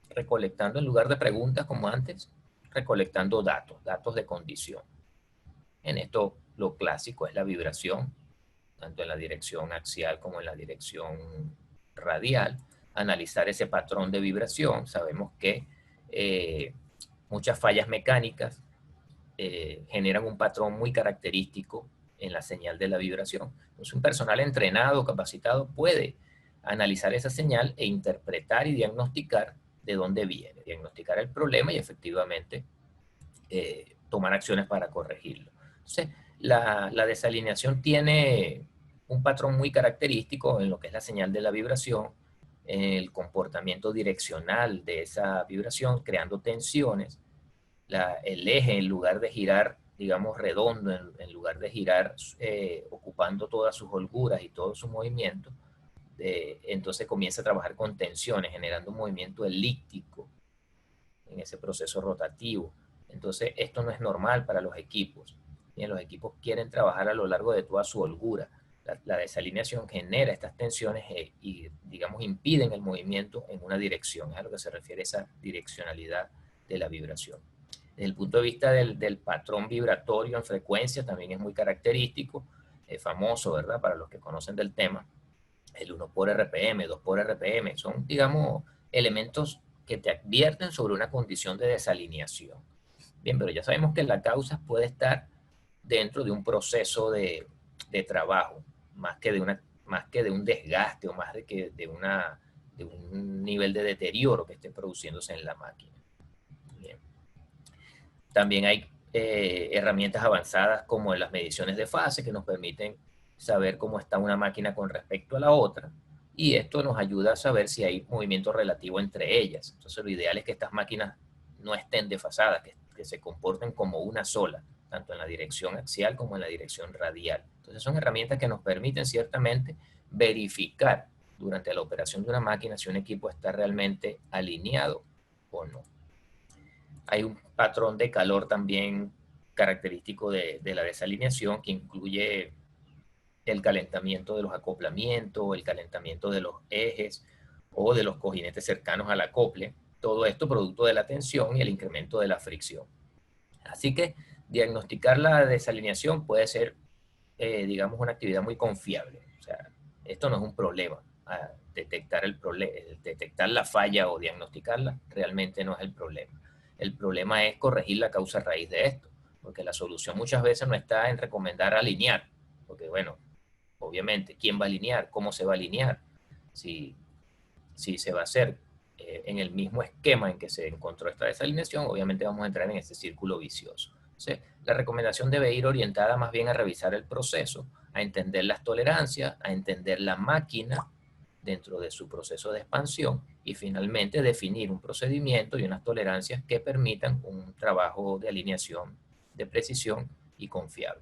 recolectando en lugar de preguntas como antes, recolectando datos de condición. En esto lo clásico es la vibración, tanto en la dirección axial como en la dirección radial, analizar ese patrón de vibración. Sabemos que muchas fallas mecánicas generan un patrón muy característico en la señal de la vibración. Entonces, un personal entrenado, capacitado, puede analizar esa señal e interpretar y diagnosticar de dónde viene, diagnosticar el problema y efectivamente tomar acciones para corregirlo. Entonces, la desalineación tiene un patrón muy característico en lo que es la señal de la vibración, en el comportamiento direccional de esa vibración, creando tensiones. El eje, en lugar de girar, digamos, redondo, en lugar de girar ocupando todas sus holguras y todo su movimiento, entonces comienza a trabajar con tensiones, generando un movimiento elíptico en ese proceso rotativo. Entonces, esto no es normal para los equipos. Bien, los equipos quieren trabajar a lo largo de toda su holgura. La desalineación genera estas tensiones y, digamos, impiden el movimiento en una dirección. Es a lo que se refiere esa direccionalidad de la vibración. Desde el punto de vista del patrón vibratorio en frecuencia, también es muy característico, famoso, ¿verdad? Para los que conocen del tema, el 1 por RPM, 2 por RPM, son, digamos, elementos que te advierten sobre una condición de desalineación. Bien, pero ya sabemos que la causa puede estar dentro de un proceso de trabajo, más que de un desgaste o más de un nivel de deterioro que esté produciéndose en la máquina. Bien. También hay herramientas avanzadas como en las mediciones de fase que nos permiten saber cómo está una máquina con respecto a la otra, y esto nos ayuda a saber si hay movimiento relativo entre ellas. Entonces lo ideal es que estas máquinas no estén desfasadas, que se comporten como una sola, tanto en la dirección axial como en la dirección radial. Entonces son herramientas que nos permiten ciertamente verificar durante la operación de una máquina si un equipo está realmente alineado o no. Hay un patrón de calor también característico de la desalineación, que incluye el calentamiento de los acoplamientos, el calentamiento de los ejes o de los cojinetes cercanos al acople. Todo esto producto de la tensión y el incremento de la fricción. Así que diagnosticar la desalineación puede ser, digamos, una actividad muy confiable. O sea, esto no es un problema. Detectar la falla o diagnosticarla realmente no es el problema. El problema es corregir la causa raíz de esto, porque la solución muchas veces no está en recomendar alinear, porque bueno, obviamente, ¿quién va a alinear? ¿Cómo se va a alinear? Si se va a hacer en el mismo esquema en que se encontró esta desalineación, obviamente vamos a entrar en este círculo vicioso. Entonces, la recomendación debe ir orientada más bien a revisar el proceso, a entender las tolerancias, a entender la máquina dentro de su proceso de expansión y finalmente definir un procedimiento y unas tolerancias que permitan un trabajo de alineación de precisión y confiable.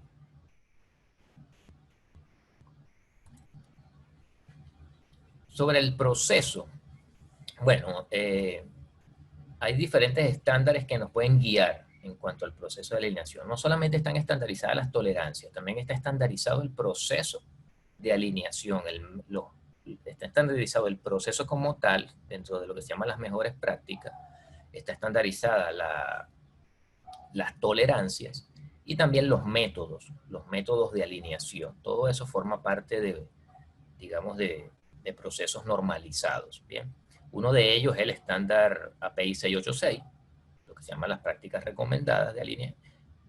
Sobre el proceso, bueno, hay diferentes estándares que nos pueden guiar en cuanto al proceso de alineación. No solamente están estandarizadas las tolerancias, también está estandarizado el proceso de alineación. Está estandarizado el proceso como tal, dentro de lo que se llama las mejores prácticas. Está estandarizada las tolerancias y también los métodos de alineación. Todo eso forma parte de, digamos, de procesos normalizados. Bien. Uno de ellos es el estándar API 686, lo que se llama las prácticas recomendadas de alineación.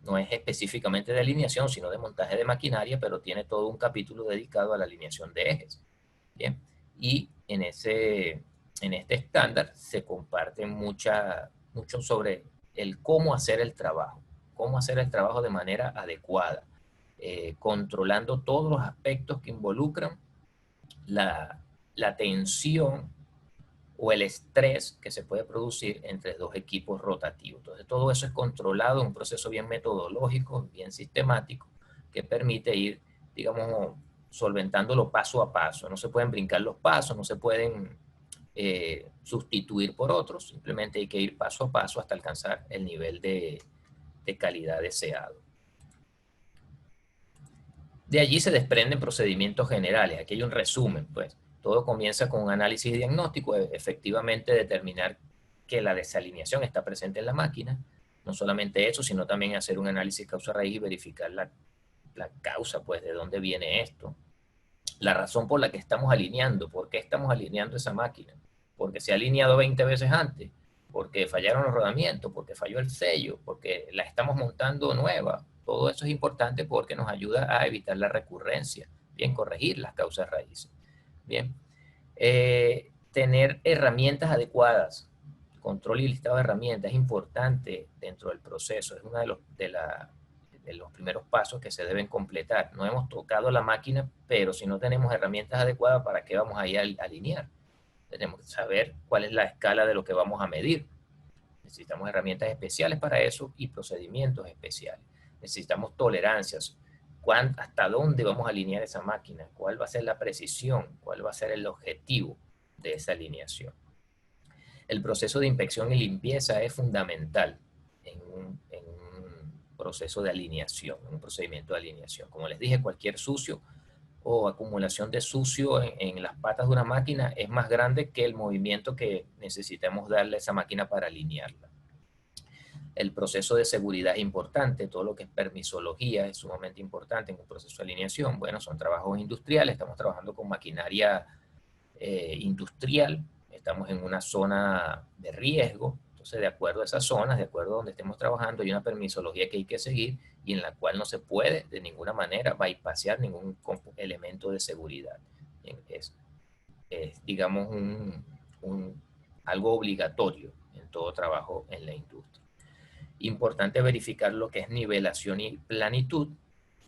No es específicamente de alineación, sino de montaje de maquinaria, pero tiene todo un capítulo dedicado a la alineación de ejes. Bien. Y en este estándar se comparte mucho sobre el cómo hacer el trabajo de manera adecuada, controlando todos los aspectos que involucran la tensión o el estrés que se puede producir entre dos equipos rotativos. Entonces, todo eso es controlado en un proceso bien metodológico, bien sistemático, que permite ir, digamos, solventándolo paso a paso. No se pueden brincar los pasos, no se pueden sustituir por otros, simplemente hay que ir paso a paso hasta alcanzar el nivel de calidad deseado. De allí se desprenden procedimientos generales. Aquí hay un resumen, pues. Todo comienza con un análisis diagnóstico, efectivamente determinar que la desalineación está presente en la máquina. No solamente eso, sino también hacer un análisis causa-raíz y verificar la causa, pues, de dónde viene esto. La razón por la que estamos alineando, por qué estamos alineando esa máquina. Porque se ha alineado 20 veces antes, porque fallaron los rodamientos, porque falló el sello, porque la estamos montando nueva. Todo eso es importante porque nos ayuda a evitar la recurrencia, bien, corregir las causas raíces. Bien, tener herramientas adecuadas, control y listado de herramientas es importante dentro del proceso, es uno de los primeros pasos que se deben completar. No hemos tocado la máquina, pero si no tenemos herramientas adecuadas, ¿para qué vamos a ir a alinear? Tenemos que saber cuál es la escala de lo que vamos a medir. Necesitamos herramientas especiales para eso y procedimientos especiales. Necesitamos tolerancias. ¿Hasta dónde vamos a alinear esa máquina? ¿Cuál va a ser la precisión? ¿Cuál va a ser el objetivo de esa alineación? El proceso de inspección y limpieza es fundamental en un proceso de alineación, en un procedimiento de alineación. Como les dije, cualquier sucio o acumulación de sucio en las patas de una máquina es más grande que el movimiento que necesitamos darle a esa máquina para alinearla. El proceso de seguridad es importante, todo lo que es permisología es sumamente importante en un proceso de alineación. Bueno, son trabajos industriales, estamos trabajando con maquinaria industrial, estamos en una zona de riesgo, Entonces, de acuerdo a esas zonas, de acuerdo a donde estemos trabajando, hay una permisología que hay que seguir y en la cual no se puede de ninguna manera bypassear ningún elemento de seguridad. Es digamos, algo obligatorio en todo trabajo en la industria. Importante verificar lo que es nivelación y planitud.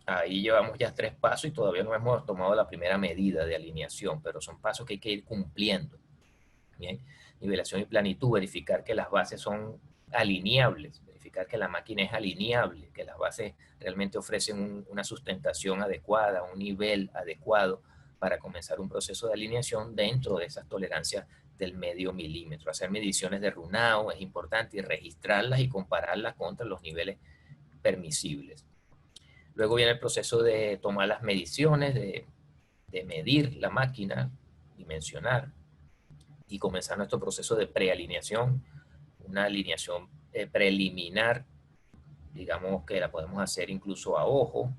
Ahí llevamos ya 3 pasos y todavía no hemos tomado la primera medida de alineación, pero son pasos que hay que ir cumpliendo. Bien, nivelación y planitud, verificar que las bases son alineables, verificar que la máquina es alineable, que las bases realmente ofrecen una sustentación adecuada, un nivel adecuado para comenzar un proceso de alineación dentro de esas tolerancias del medio milímetro. Hacer mediciones de runado es importante y registrarlas y compararlas contra los niveles permisibles. Luego viene el proceso de tomar las mediciones, de medir la máquina, dimensionar, y comenzar nuestro proceso de prealineación, una alineación preliminar, digamos que la podemos hacer incluso a ojo.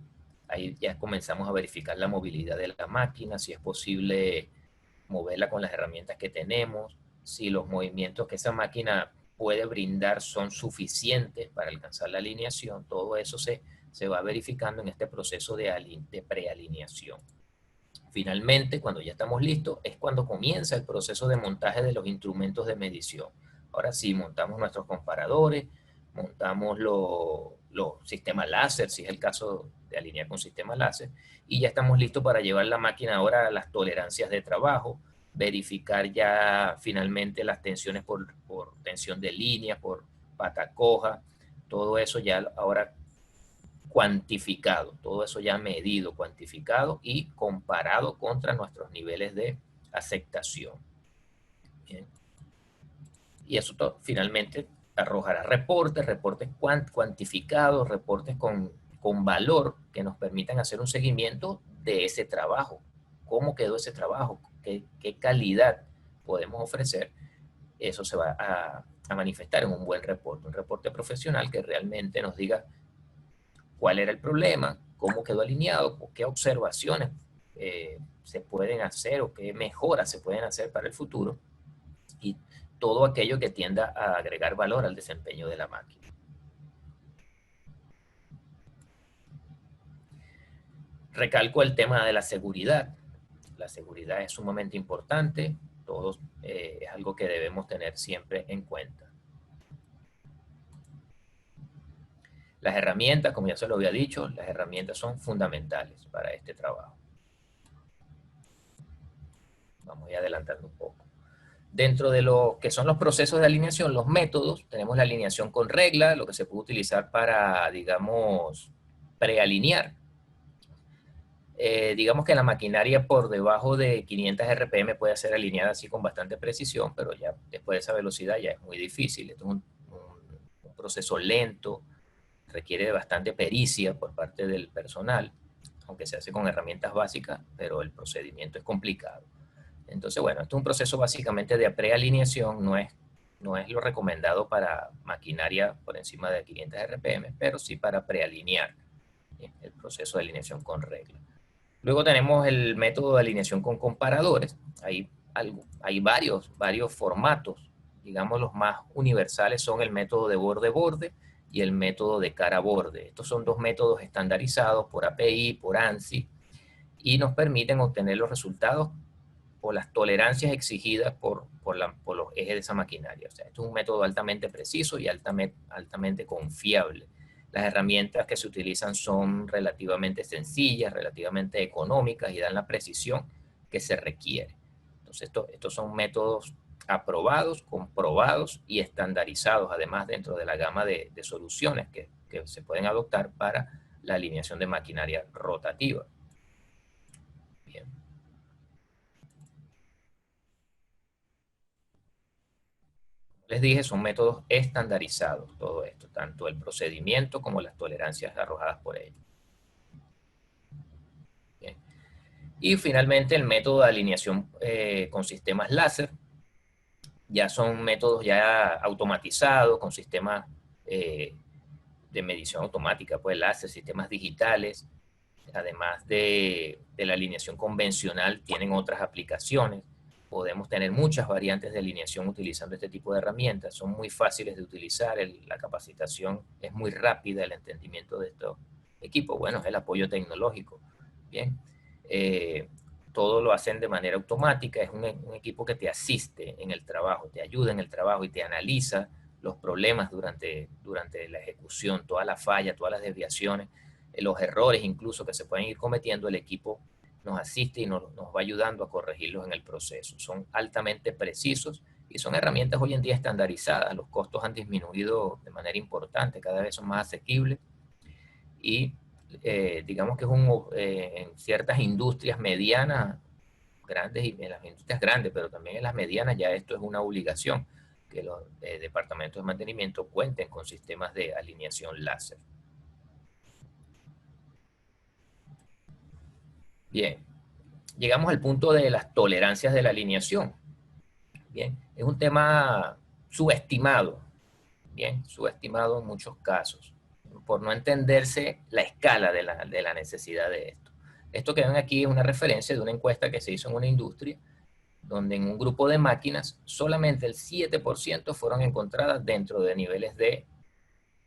Ahí ya comenzamos a verificar la movilidad de la máquina, si es posible moverla con las herramientas que tenemos, si los movimientos que esa máquina puede brindar son suficientes para alcanzar la alineación. Todo eso se va verificando en este proceso de prealineación. Finalmente, cuando ya estamos listos, es cuando comienza el proceso de montaje de los instrumentos de medición. Ahora sí, montamos nuestros comparadores, montamos los sistemas láser, si es el caso de alinear con sistemas láser, y ya estamos listos para llevar la máquina ahora a las tolerancias de trabajo, verificar ya finalmente las tensiones por tensión de línea, por pata coja, todo eso ya ahora cuantificado, todo eso ya medido, cuantificado y comparado contra nuestros niveles de aceptación. Bien. Y eso finalmente arrojará reportes cuantificados, reportes con valor que nos permitan hacer un seguimiento de ese trabajo. ¿Cómo quedó ese trabajo? ¿Qué calidad podemos ofrecer? Eso se va a manifestar en un buen reporte, un reporte profesional que realmente nos diga cuál era el problema, cómo quedó alineado, qué observaciones se pueden hacer o qué mejoras se pueden hacer para el futuro y todo aquello que tienda a agregar valor al desempeño de la máquina. Recalco el tema de la seguridad. La seguridad es sumamente importante, todos, es algo que debemos tener siempre en cuenta. Las herramientas, como ya se lo había dicho, las herramientas son fundamentales para este trabajo. Vamos a ir adelantando un poco. Dentro de lo que son los procesos de alineación, los métodos, tenemos la alineación con regla, lo que se puede utilizar para, digamos, prealinear. Digamos que la maquinaria por debajo de 500 RPM puede ser alineada así con bastante precisión, pero ya después de esa velocidad ya es muy difícil. Esto es un proceso lento, requiere de bastante pericia por parte del personal, aunque se hace con herramientas básicas, pero el procedimiento es complicado. Entonces, bueno, esto es un proceso básicamente de prealineación, no es lo recomendado para maquinaria por encima de 500 RPM, pero sí para prealinear el proceso de alineación con regla. Luego tenemos el método de alineación con comparadores. Hay varios formatos. Digamos, los más universales son el método de borde-borde y el método de cara-borde. Estos son dos métodos estandarizados por API, por ANSI, y nos permiten obtener los resultados o las tolerancias exigidas por los ejes de esa maquinaria. O sea, esto es un método altamente preciso y altamente confiable. Las herramientas que se utilizan son relativamente sencillas, relativamente económicas y dan la precisión que se requiere. Entonces, estos son métodos aprobados, comprobados y estandarizados, además dentro de la gama de soluciones que se pueden adoptar para la alineación de maquinaria rotativa. Bien. Les dije, son métodos estandarizados, todo esto, tanto el procedimiento como las tolerancias arrojadas por ellos. Bien. Y finalmente el método de alineación con sistemas láser. Ya son métodos ya automatizados, con sistemas de medición automática, pues láser, sistemas digitales. Además de la alineación convencional, tienen otras aplicaciones. Podemos tener muchas variantes de alineación utilizando este tipo de herramientas. Son muy fáciles de utilizar, la capacitación es muy rápida, el entendimiento de estos equipos. Bueno, es el apoyo tecnológico. Bien, todo lo hacen de manera automática. Es un equipo que te asiste en el trabajo, te ayuda en el trabajo y te analiza los problemas durante la ejecución, todas las fallas, todas las desviaciones, los errores incluso que se pueden ir cometiendo. El equipo nos asiste y nos va ayudando a corregirlos en el proceso. Son altamente precisos y son herramientas hoy en día estandarizadas. Los costos han disminuido de manera importante, cada vez son más asequibles y digamos que es en ciertas industrias medianas, grandes y en las industrias grandes, pero también en las medianas ya esto es una obligación, que los departamentos de mantenimiento cuenten con sistemas de alineación láser. Bien, llegamos al punto de las tolerancias de la alineación. Bien, es un tema subestimado, bien, subestimado en muchos casos, por no entenderse la escala de la necesidad de esto. Esto que ven aquí es una referencia de una encuesta que se hizo en una industria, donde en un grupo de máquinas solamente el 7% fueron encontradas dentro de niveles de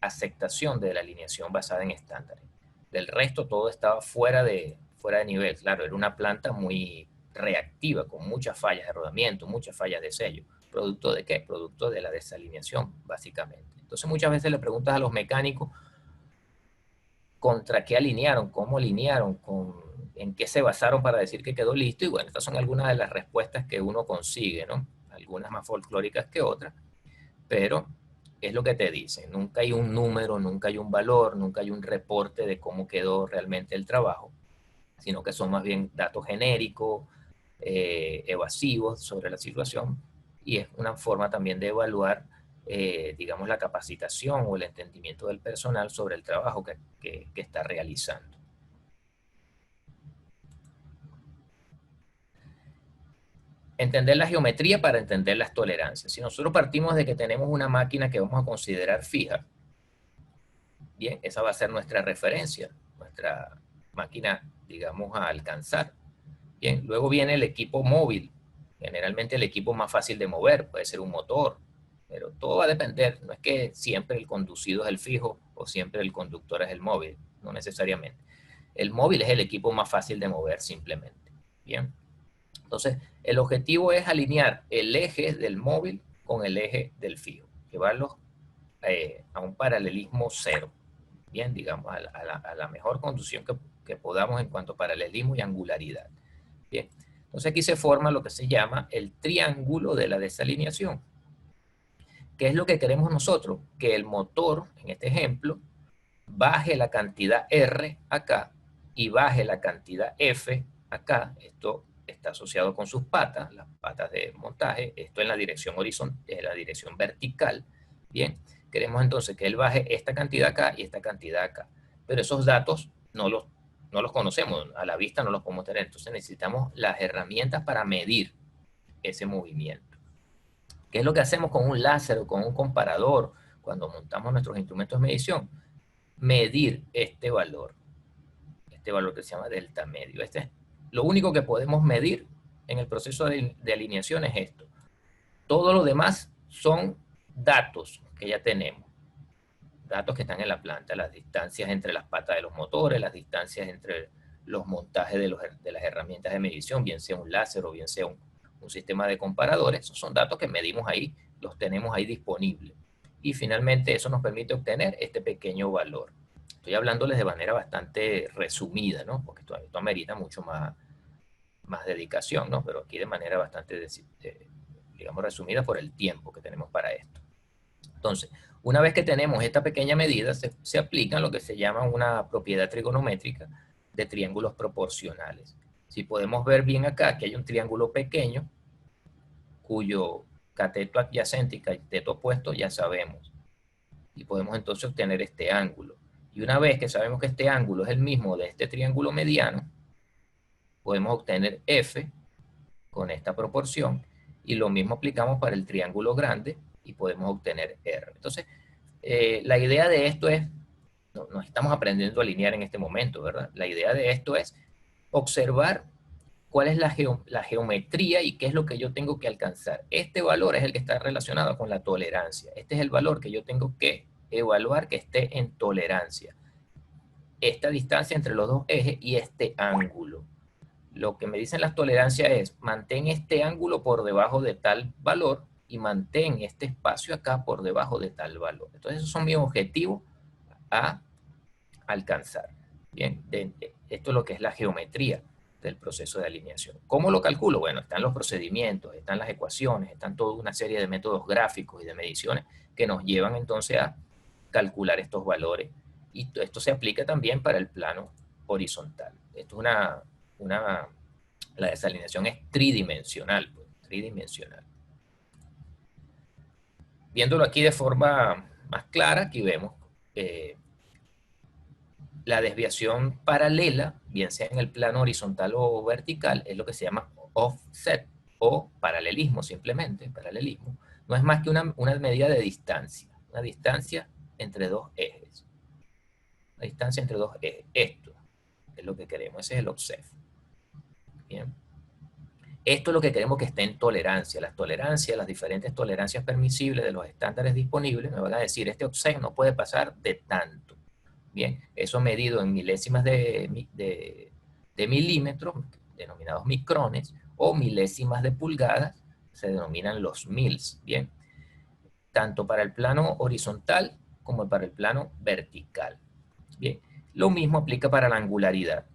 aceptación de la alineación basada en estándares. Del resto todo estaba fuera de nivel. Claro, era una planta muy reactiva, con muchas fallas de rodamiento, muchas fallas de sello. ¿Producto de qué? Producto de la desalineación, básicamente. Entonces muchas veces le preguntas a los mecánicos contra qué alinearon, cómo alinearon, en qué se basaron para decir que quedó listo. Y bueno, estas son algunas de las respuestas que uno consigue, ¿no? Algunas más folclóricas que otras, pero es lo que te dicen. Nunca hay un número, nunca hay un valor, nunca hay un reporte de cómo quedó realmente el trabajo, sino que son más bien datos genéricos, evasivos sobre la situación, y es una forma también de evaluar, digamos, la capacitación o el entendimiento del personal sobre el trabajo que está realizando. Entender la geometría para entender las tolerancias. Si nosotros partimos de que tenemos una máquina que vamos a considerar fija, bien, esa va a ser nuestra referencia, nuestra máquina, digamos, a alcanzar. Bien, luego viene el equipo móvil, generalmente el equipo más fácil de mover, puede ser un motor, pero todo va a depender, no es que siempre el conducido es el fijo o siempre el conductor es el móvil, no necesariamente. El móvil es el equipo más fácil de mover simplemente. Bien, entonces el objetivo es alinear el eje del móvil con el eje del fijo, llevarlos a un paralelismo cero. Bien, digamos, a la mejor conducción que podamos en cuanto a paralelismo y angularidad. Bien, entonces aquí se forma lo que se llama el triángulo de la desalineación. ¿Qué es lo que queremos nosotros? Que el motor, en este ejemplo, baje la cantidad R acá y baje la cantidad F acá. Esto está asociado con sus patas, las patas de montaje. Esto en la dirección horizontal, en la dirección vertical. Bien, queremos entonces que él baje esta cantidad acá y esta cantidad acá. Pero esos datos no los conocemos, a la vista no los podemos tener. Entonces necesitamos las herramientas para medir ese movimiento. ¿Qué es lo que hacemos con un láser o con un comparador cuando montamos nuestros instrumentos de medición? Medir este valor que se llama delta medio. Lo único que podemos medir en el proceso de alineación es esto. Todo lo demás son datos que ya tenemos. Datos que están en la planta, las distancias entre las patas de los motores, las distancias entre los montajes de las herramientas de medición, bien sea un láser o bien sea un sistema de comparadores. Esos son datos que medimos ahí, los tenemos ahí disponibles. Y finalmente eso nos permite obtener este pequeño valor. Estoy hablándoles de manera bastante resumida, ¿no? Porque esto amerita mucho más dedicación, ¿no? Pero aquí de manera bastante, digamos, resumida por el tiempo que tenemos para esto. Entonces, una vez que tenemos esta pequeña medida, se aplica lo que se llama una propiedad trigonométrica de triángulos proporcionales. Si podemos ver bien acá que hay un triángulo pequeño, cuyo cateto adyacente y cateto opuesto ya sabemos. Y podemos entonces obtener este ángulo. Y una vez que sabemos que este ángulo es el mismo de este triángulo mediano, podemos obtener F con esta proporción. Y lo mismo aplicamos para el triángulo grande y podemos obtener R. Entonces, la idea de esto es, no estamos aprendiendo a alinear en este momento, ¿verdad? La idea de esto es observar cuál es la geometría y qué es lo que yo tengo que alcanzar. Este valor es el que está relacionado con la tolerancia. Este es el valor que yo tengo que evaluar que esté en tolerancia. Esta distancia entre los dos ejes y este ángulo. Lo que me dicen las tolerancias es, mantén este ángulo por debajo de tal valor y mantén este espacio acá por debajo de tal valor. Entonces, esos son mis objetivos a alcanzar. Bien, esto es lo que es la geometría del proceso de alineación. ¿Cómo lo calculo? Bueno, están los procedimientos, están las ecuaciones, están toda una serie de métodos gráficos y de mediciones que nos llevan entonces a calcular estos valores. Y esto se aplica también para el plano horizontal. Esto es la desalineación es tridimensional, pues, tridimensional. Viéndolo aquí de forma más clara, aquí vemos la desviación paralela, bien sea en el plano horizontal o vertical, es lo que se llama offset o paralelismo, simplemente, paralelismo. No es más que una medida de distancia, una distancia entre dos ejes. Una distancia entre dos ejes. Esto es lo que queremos, ese es el offset. Bien. Esto es lo que queremos que esté en tolerancia. Las tolerancias, las diferentes tolerancias permisibles de los estándares disponibles me van a decir, este offset no puede pasar de tanto. Bien, eso medido en milésimas de milímetros, denominados micrones, o milésimas de pulgadas, se denominan los mils. Bien, tanto para el plano horizontal como para el plano vertical. Bien, lo mismo aplica para la angularidad.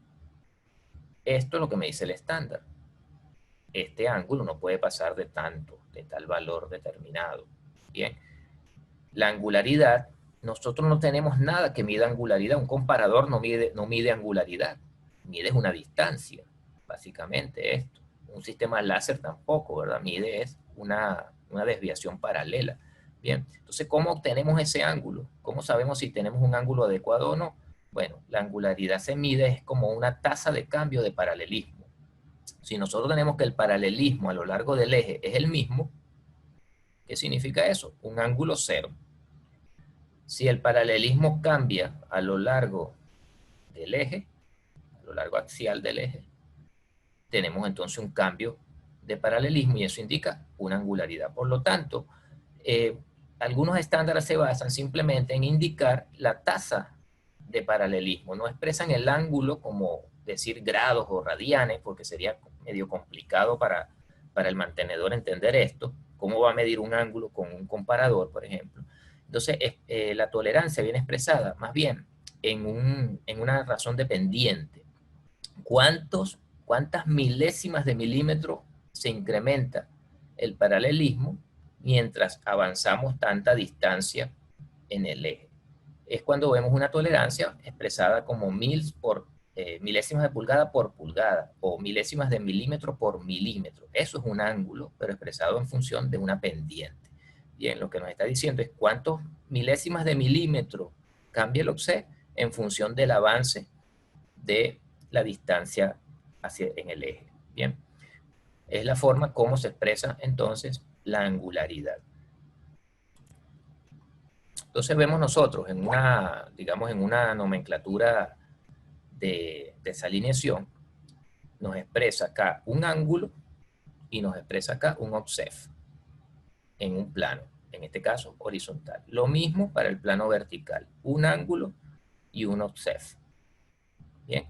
Esto es lo que me dice el estándar. Este ángulo no puede pasar de tanto, de tal valor determinado. Bien, la angularidad, nosotros no tenemos nada que mida angularidad. Un comparador no mide angularidad, mide una distancia, básicamente esto. Un sistema láser tampoco, ¿verdad? Mide es una desviación paralela. Bien, entonces, ¿cómo obtenemos ese ángulo? ¿Cómo sabemos si tenemos un ángulo adecuado o no? Bueno, la angularidad se mide es como una tasa de cambio de paralelismo. Si nosotros tenemos que el paralelismo a lo largo del eje es el mismo, ¿qué significa eso? Un ángulo cero. Si el paralelismo cambia a lo largo del eje, a lo largo axial del eje, tenemos entonces un cambio de paralelismo y eso indica una angularidad. Por lo tanto, algunos estándares se basan simplemente en indicar la tasa de paralelismo. No expresan el ángulo como decir grados o radianes, porque sería medio complicado para el mantenedor entender esto. ¿Cómo va a medir un ángulo con un comparador, por ejemplo? Entonces, la tolerancia viene expresada más bien en una razón dependiente. ¿Cuántas milésimas de milímetro se incrementa el paralelismo mientras avanzamos tanta distancia en el eje? Es cuando vemos una tolerancia expresada como milésimas de pulgada por pulgada o milésimas de milímetro por milímetro. Eso es un ángulo, pero expresado en función de una pendiente. Bien, lo que nos está diciendo es cuántos milésimas de milímetro cambia el offset en función del avance de la distancia en el eje. Bien, es la forma como se expresa entonces la angularidad. Entonces vemos nosotros en digamos, en una nomenclatura de desalineación, nos expresa acá un ángulo y nos expresa acá un offset en un plano, en este caso horizontal. Lo mismo para el plano vertical, un ángulo y un offset. Bien,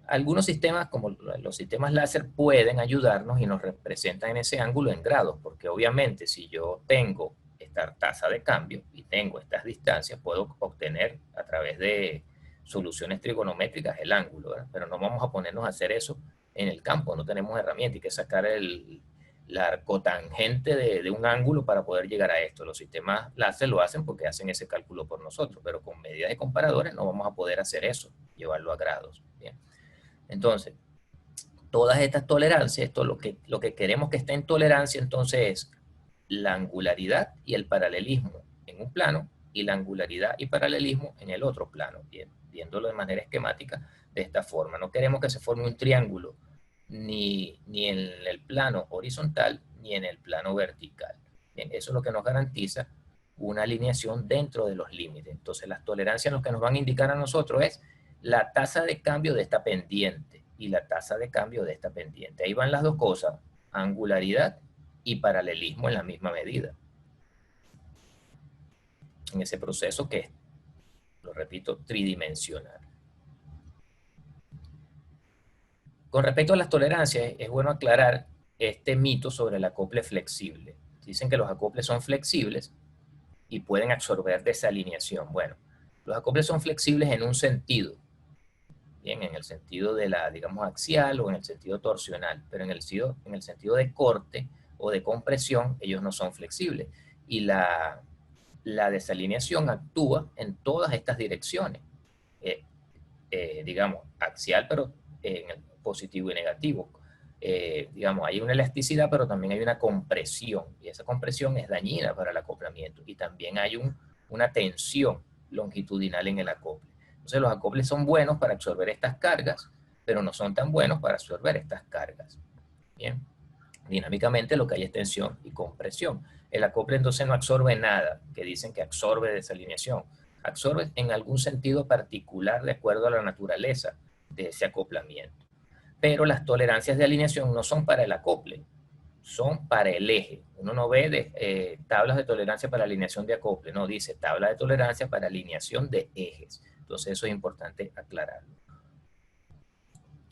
algunos sistemas, como los sistemas láser, pueden ayudarnos y nos representan en ese ángulo en grados, porque obviamente si yo tengo esta tasa de cambio y tengo estas distancias, puedo obtener a través de soluciones trigonométricas el ángulo, ¿verdad? Pero no vamos a ponernos a hacer eso en el campo, no tenemos herramienta, hay que sacar la arcotangente de un ángulo para poder llegar a esto. Los sistemas láser lo hacen porque hacen ese cálculo por nosotros, pero con medidas de comparadores no vamos a poder hacer eso, llevarlo a grados. Bien. Entonces, todas estas tolerancias, esto lo que queremos que esté en tolerancia entonces es la angularidad y el paralelismo en un plano y la angularidad y paralelismo en el otro plano, bien, viéndolo de manera esquemática de esta forma. No queremos que se forme un triángulo ni en el plano horizontal ni en el plano vertical. Bien, eso es lo que nos garantiza una alineación dentro de los límites. Entonces las tolerancias lo que nos van a indicar a nosotros es la tasa de cambio de esta pendiente. y la tasa de cambio de esta pendiente. Ahí van las dos cosas, angularidad y paralelismo en la misma medida. En ese proceso que es, lo repito, tridimensional. Con respecto a las tolerancias, es bueno aclarar este mito sobre el acople flexible. Dicen que los acoples son flexibles y pueden absorber desalineación. Bueno, los acoples son flexibles en un sentido, bien, en el sentido de la, digamos, axial o en el sentido torsional, pero en el sentido de corte o de compresión, ellos no son flexibles. Y la desalineación actúa en todas estas direcciones, digamos, axial, pero en el positivo y negativo. Digamos, hay una elasticidad, pero también hay una compresión, y esa compresión es dañina para el acoplamiento, y también hay una tensión longitudinal en el acople. Entonces los acoples son buenos para absorber estas cargas, pero no son tan buenos para absorber estas cargas. Bien, dinámicamente lo que hay es tensión y compresión. El acople entonces no absorbe nada, que dicen que absorbe desalineación. Absorbe en algún sentido particular de acuerdo a la naturaleza de ese acoplamiento. Pero las tolerancias de alineación no son para el acople, son para el eje. Uno no ve tablas de tolerancia para alineación de acople, no, dice tabla de tolerancia para alineación de ejes. Entonces eso es importante aclararlo.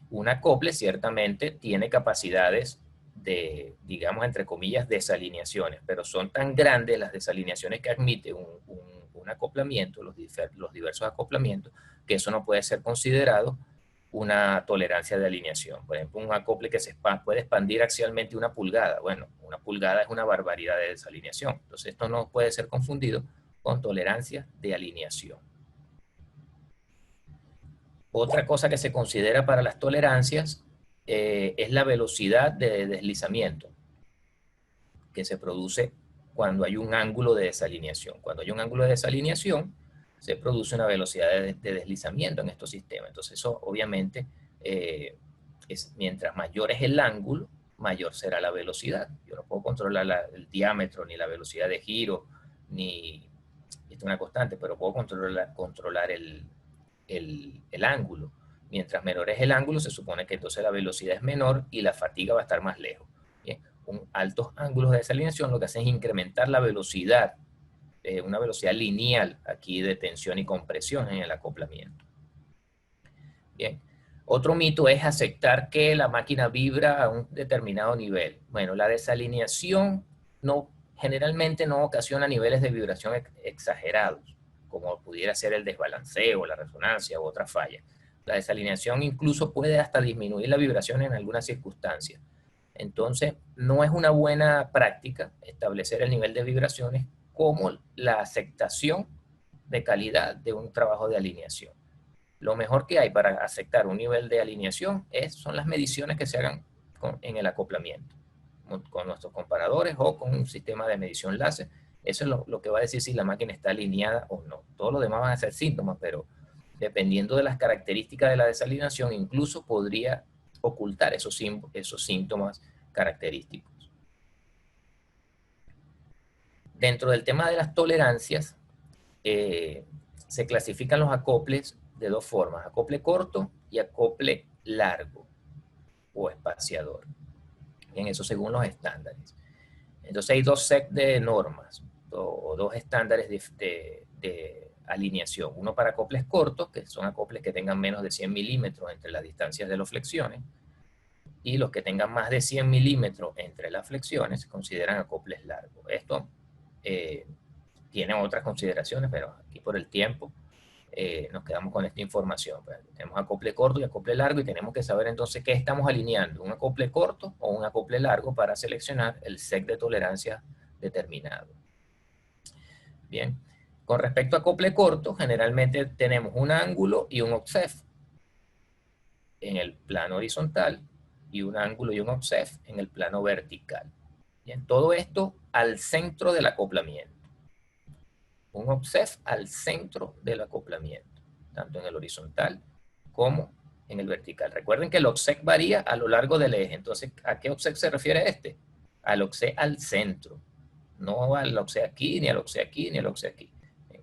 Un acople ciertamente tiene capacidades de, digamos, entre comillas, desalineaciones, pero son tan grandes las desalineaciones que admite un acoplamiento, los diversos acoplamientos, que eso no puede ser considerado una tolerancia de alineación. Por ejemplo, un acople que puede expandir axialmente 1 pulgada. Bueno, 1 pulgada es una barbaridad de desalineación. Entonces, esto no puede ser confundido con tolerancia de alineación. Otra cosa que se considera para las tolerancias es la velocidad de deslizamiento que se produce cuando hay un ángulo de desalineación. Cuando hay un ángulo de desalineación, se produce una velocidad de deslizamiento en estos sistemas. Entonces eso obviamente mientras mayor es el ángulo, mayor será la velocidad. Yo no puedo controlar el diámetro, ni la velocidad de giro, ni esto es una constante, pero puedo controlar el ángulo. Mientras menor es el ángulo, se supone que entonces la velocidad es menor y la fatiga va a estar más lejos. Bien, altos ángulos de desalineación lo que hacen es incrementar la velocidad, una velocidad lineal aquí de tensión y compresión en el acoplamiento. Bien, otro mito es aceptar que la máquina vibra a un determinado nivel. Bueno, la desalineación generalmente no ocasiona niveles de vibración exagerados, como pudiera ser el desbalanceo, la resonancia u otra falla. La desalineación incluso puede hasta disminuir la vibración en algunas circunstancias. Entonces, no es una buena práctica establecer el nivel de vibraciones como la aceptación de calidad de un trabajo de alineación. Lo mejor que hay para aceptar un nivel de alineación son las mediciones que se hagan en el acoplamiento, con nuestros comparadores o con un sistema de medición láser. Eso es lo que va a decir si la máquina está alineada o no. Todo lo demás van a ser síntomas, pero dependiendo de las características de la desalineación, incluso podría ocultar esos síntomas característicos. Dentro del tema de las tolerancias, se clasifican los acoples de dos formas, acople corto y acople largo o espaciador. En eso según los estándares. Entonces hay dos sets de normas o dos estándares de alineación. Uno para acoples cortos, que son acoples que tengan menos de 100 milímetros entre las distancias de las flexiones, y los que tengan más de 100 milímetros entre las flexiones se consideran acoples largos. Esto tiene otras consideraciones, pero aquí por el tiempo nos quedamos con esta información. Pues, tenemos acople corto y acople largo y tenemos que saber entonces qué estamos alineando, un acople corto o un acople largo para seleccionar el set de tolerancia determinado. Bien, con respecto a acople corto, generalmente tenemos un ángulo y un offset en el plano horizontal y un ángulo y un offset en el plano vertical. Bien, todo esto al centro del acoplamiento. Un offset al centro del acoplamiento, tanto en el horizontal como en el vertical. Recuerden que el offset varía a lo largo del eje. Entonces, ¿a qué offset se refiere este? Al offset al centro. No al offset aquí, ni al offset aquí, ni al offset aquí.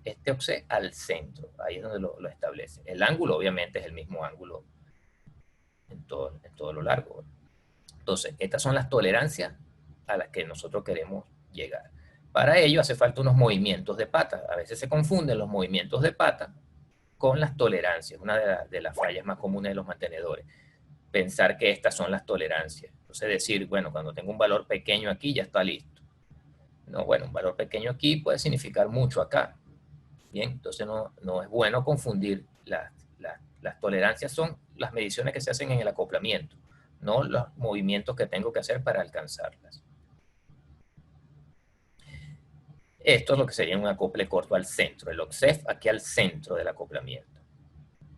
Este offset al centro. Ahí es donde lo establece. El ángulo, obviamente, es el mismo ángulo en todo lo largo. Entonces, estas son las tolerancias a las que nosotros queremos llegar. Para ello hace falta unos movimientos de pata. A veces se confunden los movimientos de pata con las tolerancias, una de las fallas más comunes de los mantenedores. Pensar que estas son las tolerancias. Entonces decir, bueno, cuando tengo un valor pequeño aquí ya está listo. No, bueno, un valor pequeño aquí puede significar mucho acá. Bien, entonces no es bueno confundir. Las tolerancias son las mediciones que se hacen en el acoplamiento, no los movimientos que tengo que hacer para alcanzarlas. Esto es lo que sería un acople corto al centro, el OCSEF aquí al centro del acoplamiento.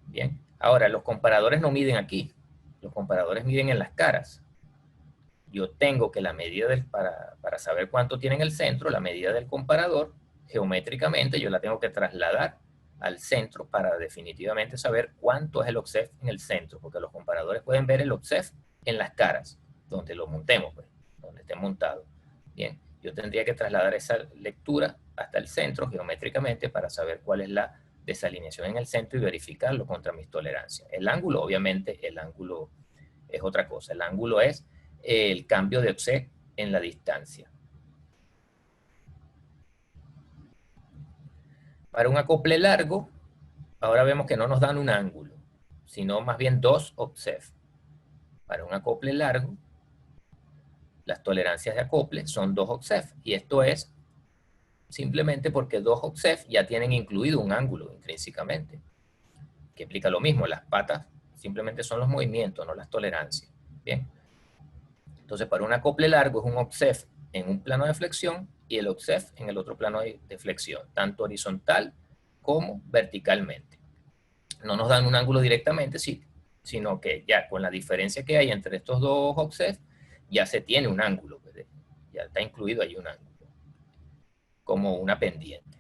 Bien, ahora los comparadores no miden aquí, los comparadores miden en las caras. Yo tengo que la medida para saber cuánto tiene en el centro, la medida del comparador, geométricamente yo la tengo que trasladar al centro para definitivamente saber cuánto es el OCSEF en el centro, porque los comparadores pueden ver el OCSEF en las caras, donde lo montemos, pues, donde esté montado. Bien, yo tendría que trasladar esa lectura hasta el centro geométricamente para saber cuál es la desalineación en el centro y verificarlo contra mis tolerancias. El ángulo, obviamente, el ángulo es otra cosa. El ángulo es el cambio de OCSEF en la distancia. Para un acople largo, ahora vemos que no nos dan un ángulo, sino más bien dos OCSEF. Para un acople largo, las tolerancias de acople son 2 OCSEF, y esto es simplemente porque 2 OCSEF ya tienen incluido un ángulo intrínsecamente, que implica lo mismo, las patas simplemente son los movimientos, no las tolerancias. Bien. Entonces, para un acople largo es un OCSEF en un plano de flexión y el OCSEF en el otro plano de flexión, tanto horizontal como verticalmente. No nos dan un ángulo directamente, sí, sino que ya con la diferencia que hay entre estos dos OCSEF, ya se tiene un ángulo, ya está incluido ahí un ángulo, como una pendiente.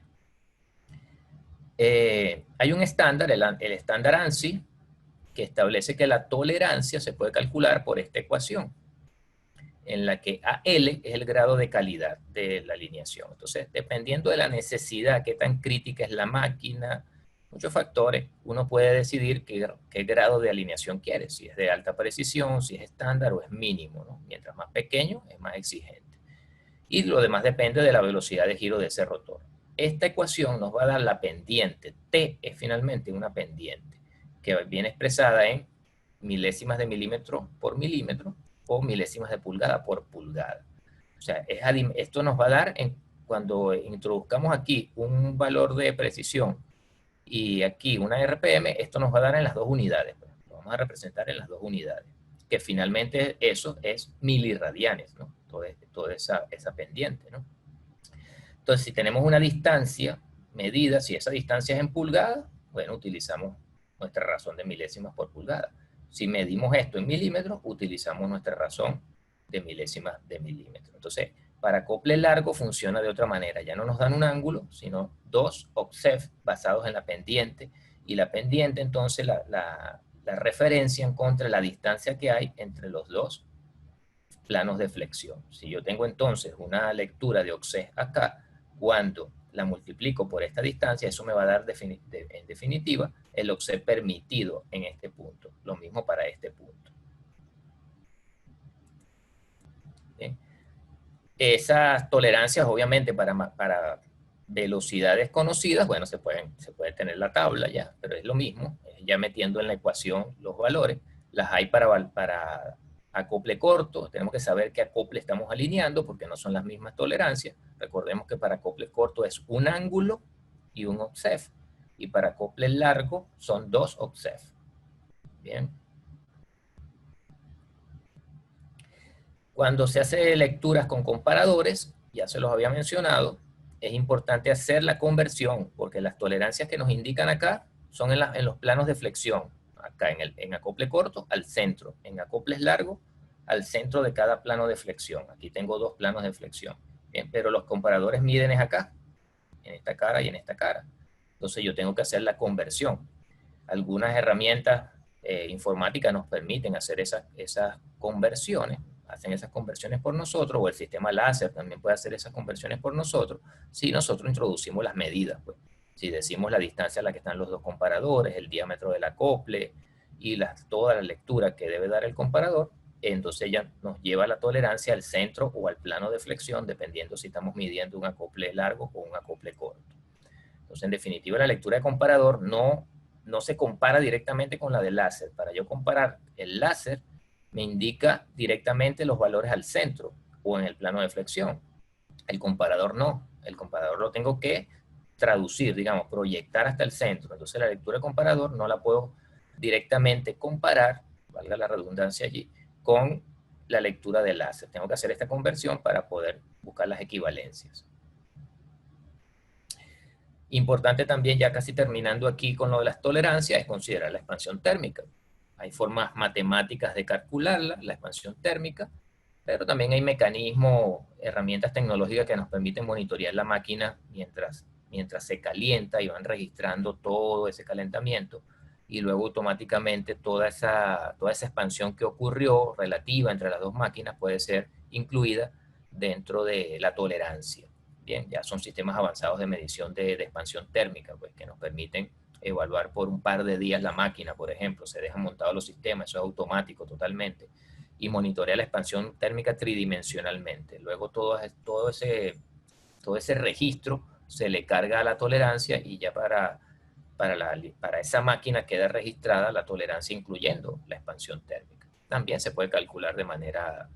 Hay un estándar, el estándar ANSI, que establece que la tolerancia se puede calcular por esta ecuación, en la que AL es el grado de calidad de la alineación. Entonces, dependiendo de la necesidad, qué tan crítica es la máquina, muchos factores, uno puede decidir qué grado de alineación quiere, si es de alta precisión, si es estándar o es mínimo, ¿no? Mientras más pequeño, es más exigente. Y lo demás depende de la velocidad de giro de ese rotor. Esta ecuación nos va a dar la pendiente. T es finalmente una pendiente, que viene expresada en milésimas de milímetro por milímetro, o milésimas de pulgada por pulgada. O sea, esto nos va a dar, cuando introduzcamos aquí un valor de precisión y aquí una RPM, esto nos va a dar en las dos unidades. Pues. Lo vamos a representar en las dos unidades, que finalmente eso es miliradianes, ¿no? Toda esa pendiente, ¿no? Entonces, si tenemos una distancia medida, si esa distancia es en pulgadas, bueno, utilizamos nuestra razón de milésimas por pulgada. Si medimos esto en milímetros, utilizamos nuestra razón de milésimas de milímetro. Entonces, para acople largo funciona de otra manera. Ya no nos dan un ángulo, sino 2 OCSEF basados en la pendiente. Y la pendiente, entonces, la referencian contra la distancia que hay entre los dos planos de flexión. Si yo tengo entonces una lectura de OCSEF acá, cuando la multiplico por esta distancia, eso me va a dar en definitiva el OCSEF permitido en este punto. Lo mismo para este punto. Bien. Esas tolerancias, obviamente, para velocidades conocidas, bueno, se puede tener la tabla ya, pero es lo mismo, ya metiendo en la ecuación los valores. Las hay para acople corto, tenemos que saber qué acople estamos alineando, porque no son las mismas tolerancias. Recordemos que para acople corto es un ángulo y un OCSEF, y para acople largo son 2 OCSEF. Bien. Cuando se hace lecturas con comparadores, ya se los había mencionado, es importante hacer la conversión, porque las tolerancias que nos indican acá son en los planos de flexión. Acá en acople corto, al centro. En acoples largos, al centro de cada plano de flexión. Aquí tengo 2 planos de flexión. Bien, pero los comparadores miden es acá, en esta cara y en esta cara. Entonces yo tengo que hacer la conversión. Algunas herramientas informáticas nos permiten hacer esas conversiones, hacen esas conversiones por nosotros, o el sistema láser también puede hacer esas conversiones por nosotros, si nosotros introducimos las medidas. Pues. Si decimos la distancia a la que están los dos comparadores, el diámetro del acople, y toda la lectura que debe dar el comparador, entonces ya nos lleva a la tolerancia al centro o al plano de flexión, dependiendo si estamos midiendo un acople largo o un acople corto. Entonces, en definitiva, la lectura de comparador no se compara directamente con la del láser. Para yo comparar el láser, me indica directamente los valores al centro o en el plano de flexión. El comparador no. El comparador lo tengo que traducir, digamos, proyectar hasta el centro. Entonces, la lectura de comparador no la puedo directamente comparar, valga la redundancia allí, con la lectura del láser. Tengo que hacer esta conversión para poder buscar las equivalencias. Importante también, ya casi terminando aquí con lo de las tolerancias, es considerar la expansión térmica. Hay formas matemáticas de calcularla, la expansión térmica, pero también hay mecanismos, herramientas tecnológicas que nos permiten monitorear la máquina mientras se calienta y van registrando todo ese calentamiento y luego automáticamente toda esa expansión que ocurrió relativa entre las dos máquinas puede ser incluida dentro de la tolerancia. Bien, ya son sistemas avanzados de medición de expansión térmica, pues, que nos permiten evaluar por un par de días la máquina, por ejemplo, se dejan montados los sistemas, eso es automático totalmente, y monitorea la expansión térmica tridimensionalmente. Luego todo ese registro se le carga a la tolerancia y ya para esa máquina queda registrada la tolerancia incluyendo la expansión térmica. También se puede calcular de manera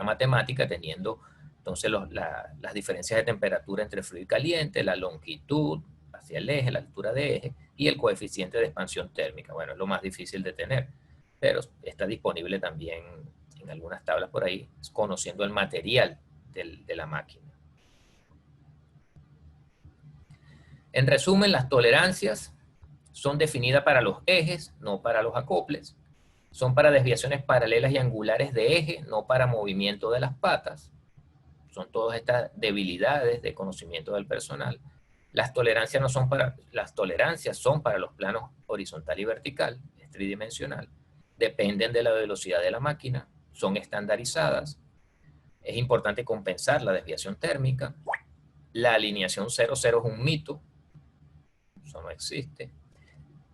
matemática teniendo entonces las diferencias de temperatura entre frío y caliente, la longitud hacia el eje, la altura de eje y el coeficiente de expansión térmica. Bueno, es lo más difícil de tener, pero está disponible también en algunas tablas por ahí, conociendo el material de la máquina. En resumen, las tolerancias son definidas para los ejes, no para los acoples. Son para desviaciones paralelas y angulares de eje, no para movimiento de las patas. Son todas estas debilidades de conocimiento del personal. Las tolerancias son para los planos horizontal y vertical, es tridimensional. Dependen de la velocidad de la máquina, son estandarizadas. Es importante compensar la desviación térmica. La alineación 0,0 es un mito, eso no existe.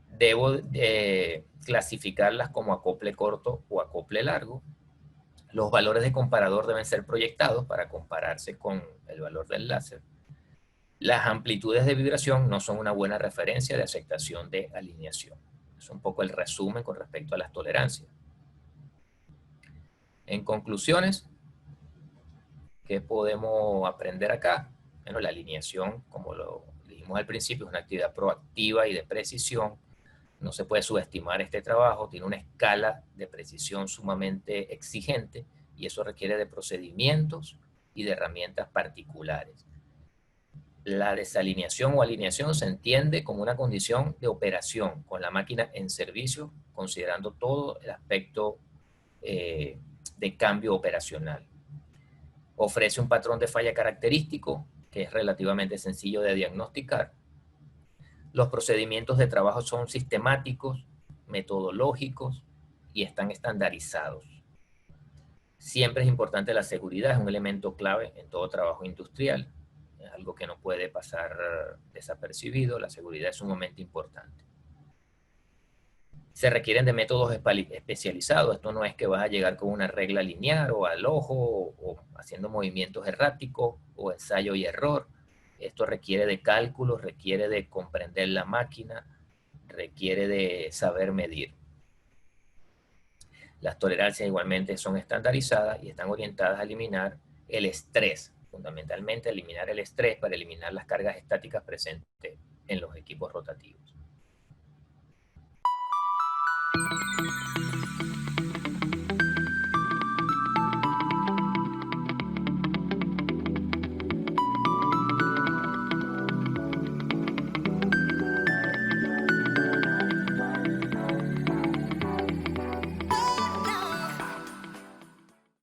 Debo clasificarlas como acople corto o acople largo. Los valores de comparador deben ser proyectados para compararse con el valor del láser. Las amplitudes de vibración no son una buena referencia de aceptación de alineación. Es un poco el resumen con respecto a las tolerancias. En conclusiones, ¿qué podemos aprender acá? Bueno, la alineación, como lo dijimos al principio, es una actividad proactiva y de precisión. No se puede subestimar este trabajo, tiene una escala de precisión sumamente exigente y eso requiere de procedimientos y de herramientas particulares. La desalineación o alineación se entiende como una condición de operación con la máquina en servicio, considerando todo el aspecto de cambio operacional. Ofrece un patrón de falla característico que es relativamente sencillo de diagnosticar. Los procedimientos de trabajo son sistemáticos, metodológicos y están estandarizados. Siempre es importante la seguridad, es un elemento clave en todo trabajo industrial. Es algo que no puede pasar desapercibido, la seguridad es sumamente importante. Se requieren de métodos especializados, esto no es que vas a llegar con una regla lineal o al ojo o haciendo movimientos erráticos o ensayo y error. Esto requiere de cálculos, requiere de comprender la máquina, requiere de saber medir. Las tolerancias igualmente son estandarizadas y están orientadas a eliminar el estrés, fundamentalmente eliminar el estrés para eliminar las cargas estáticas presentes en los equipos rotativos.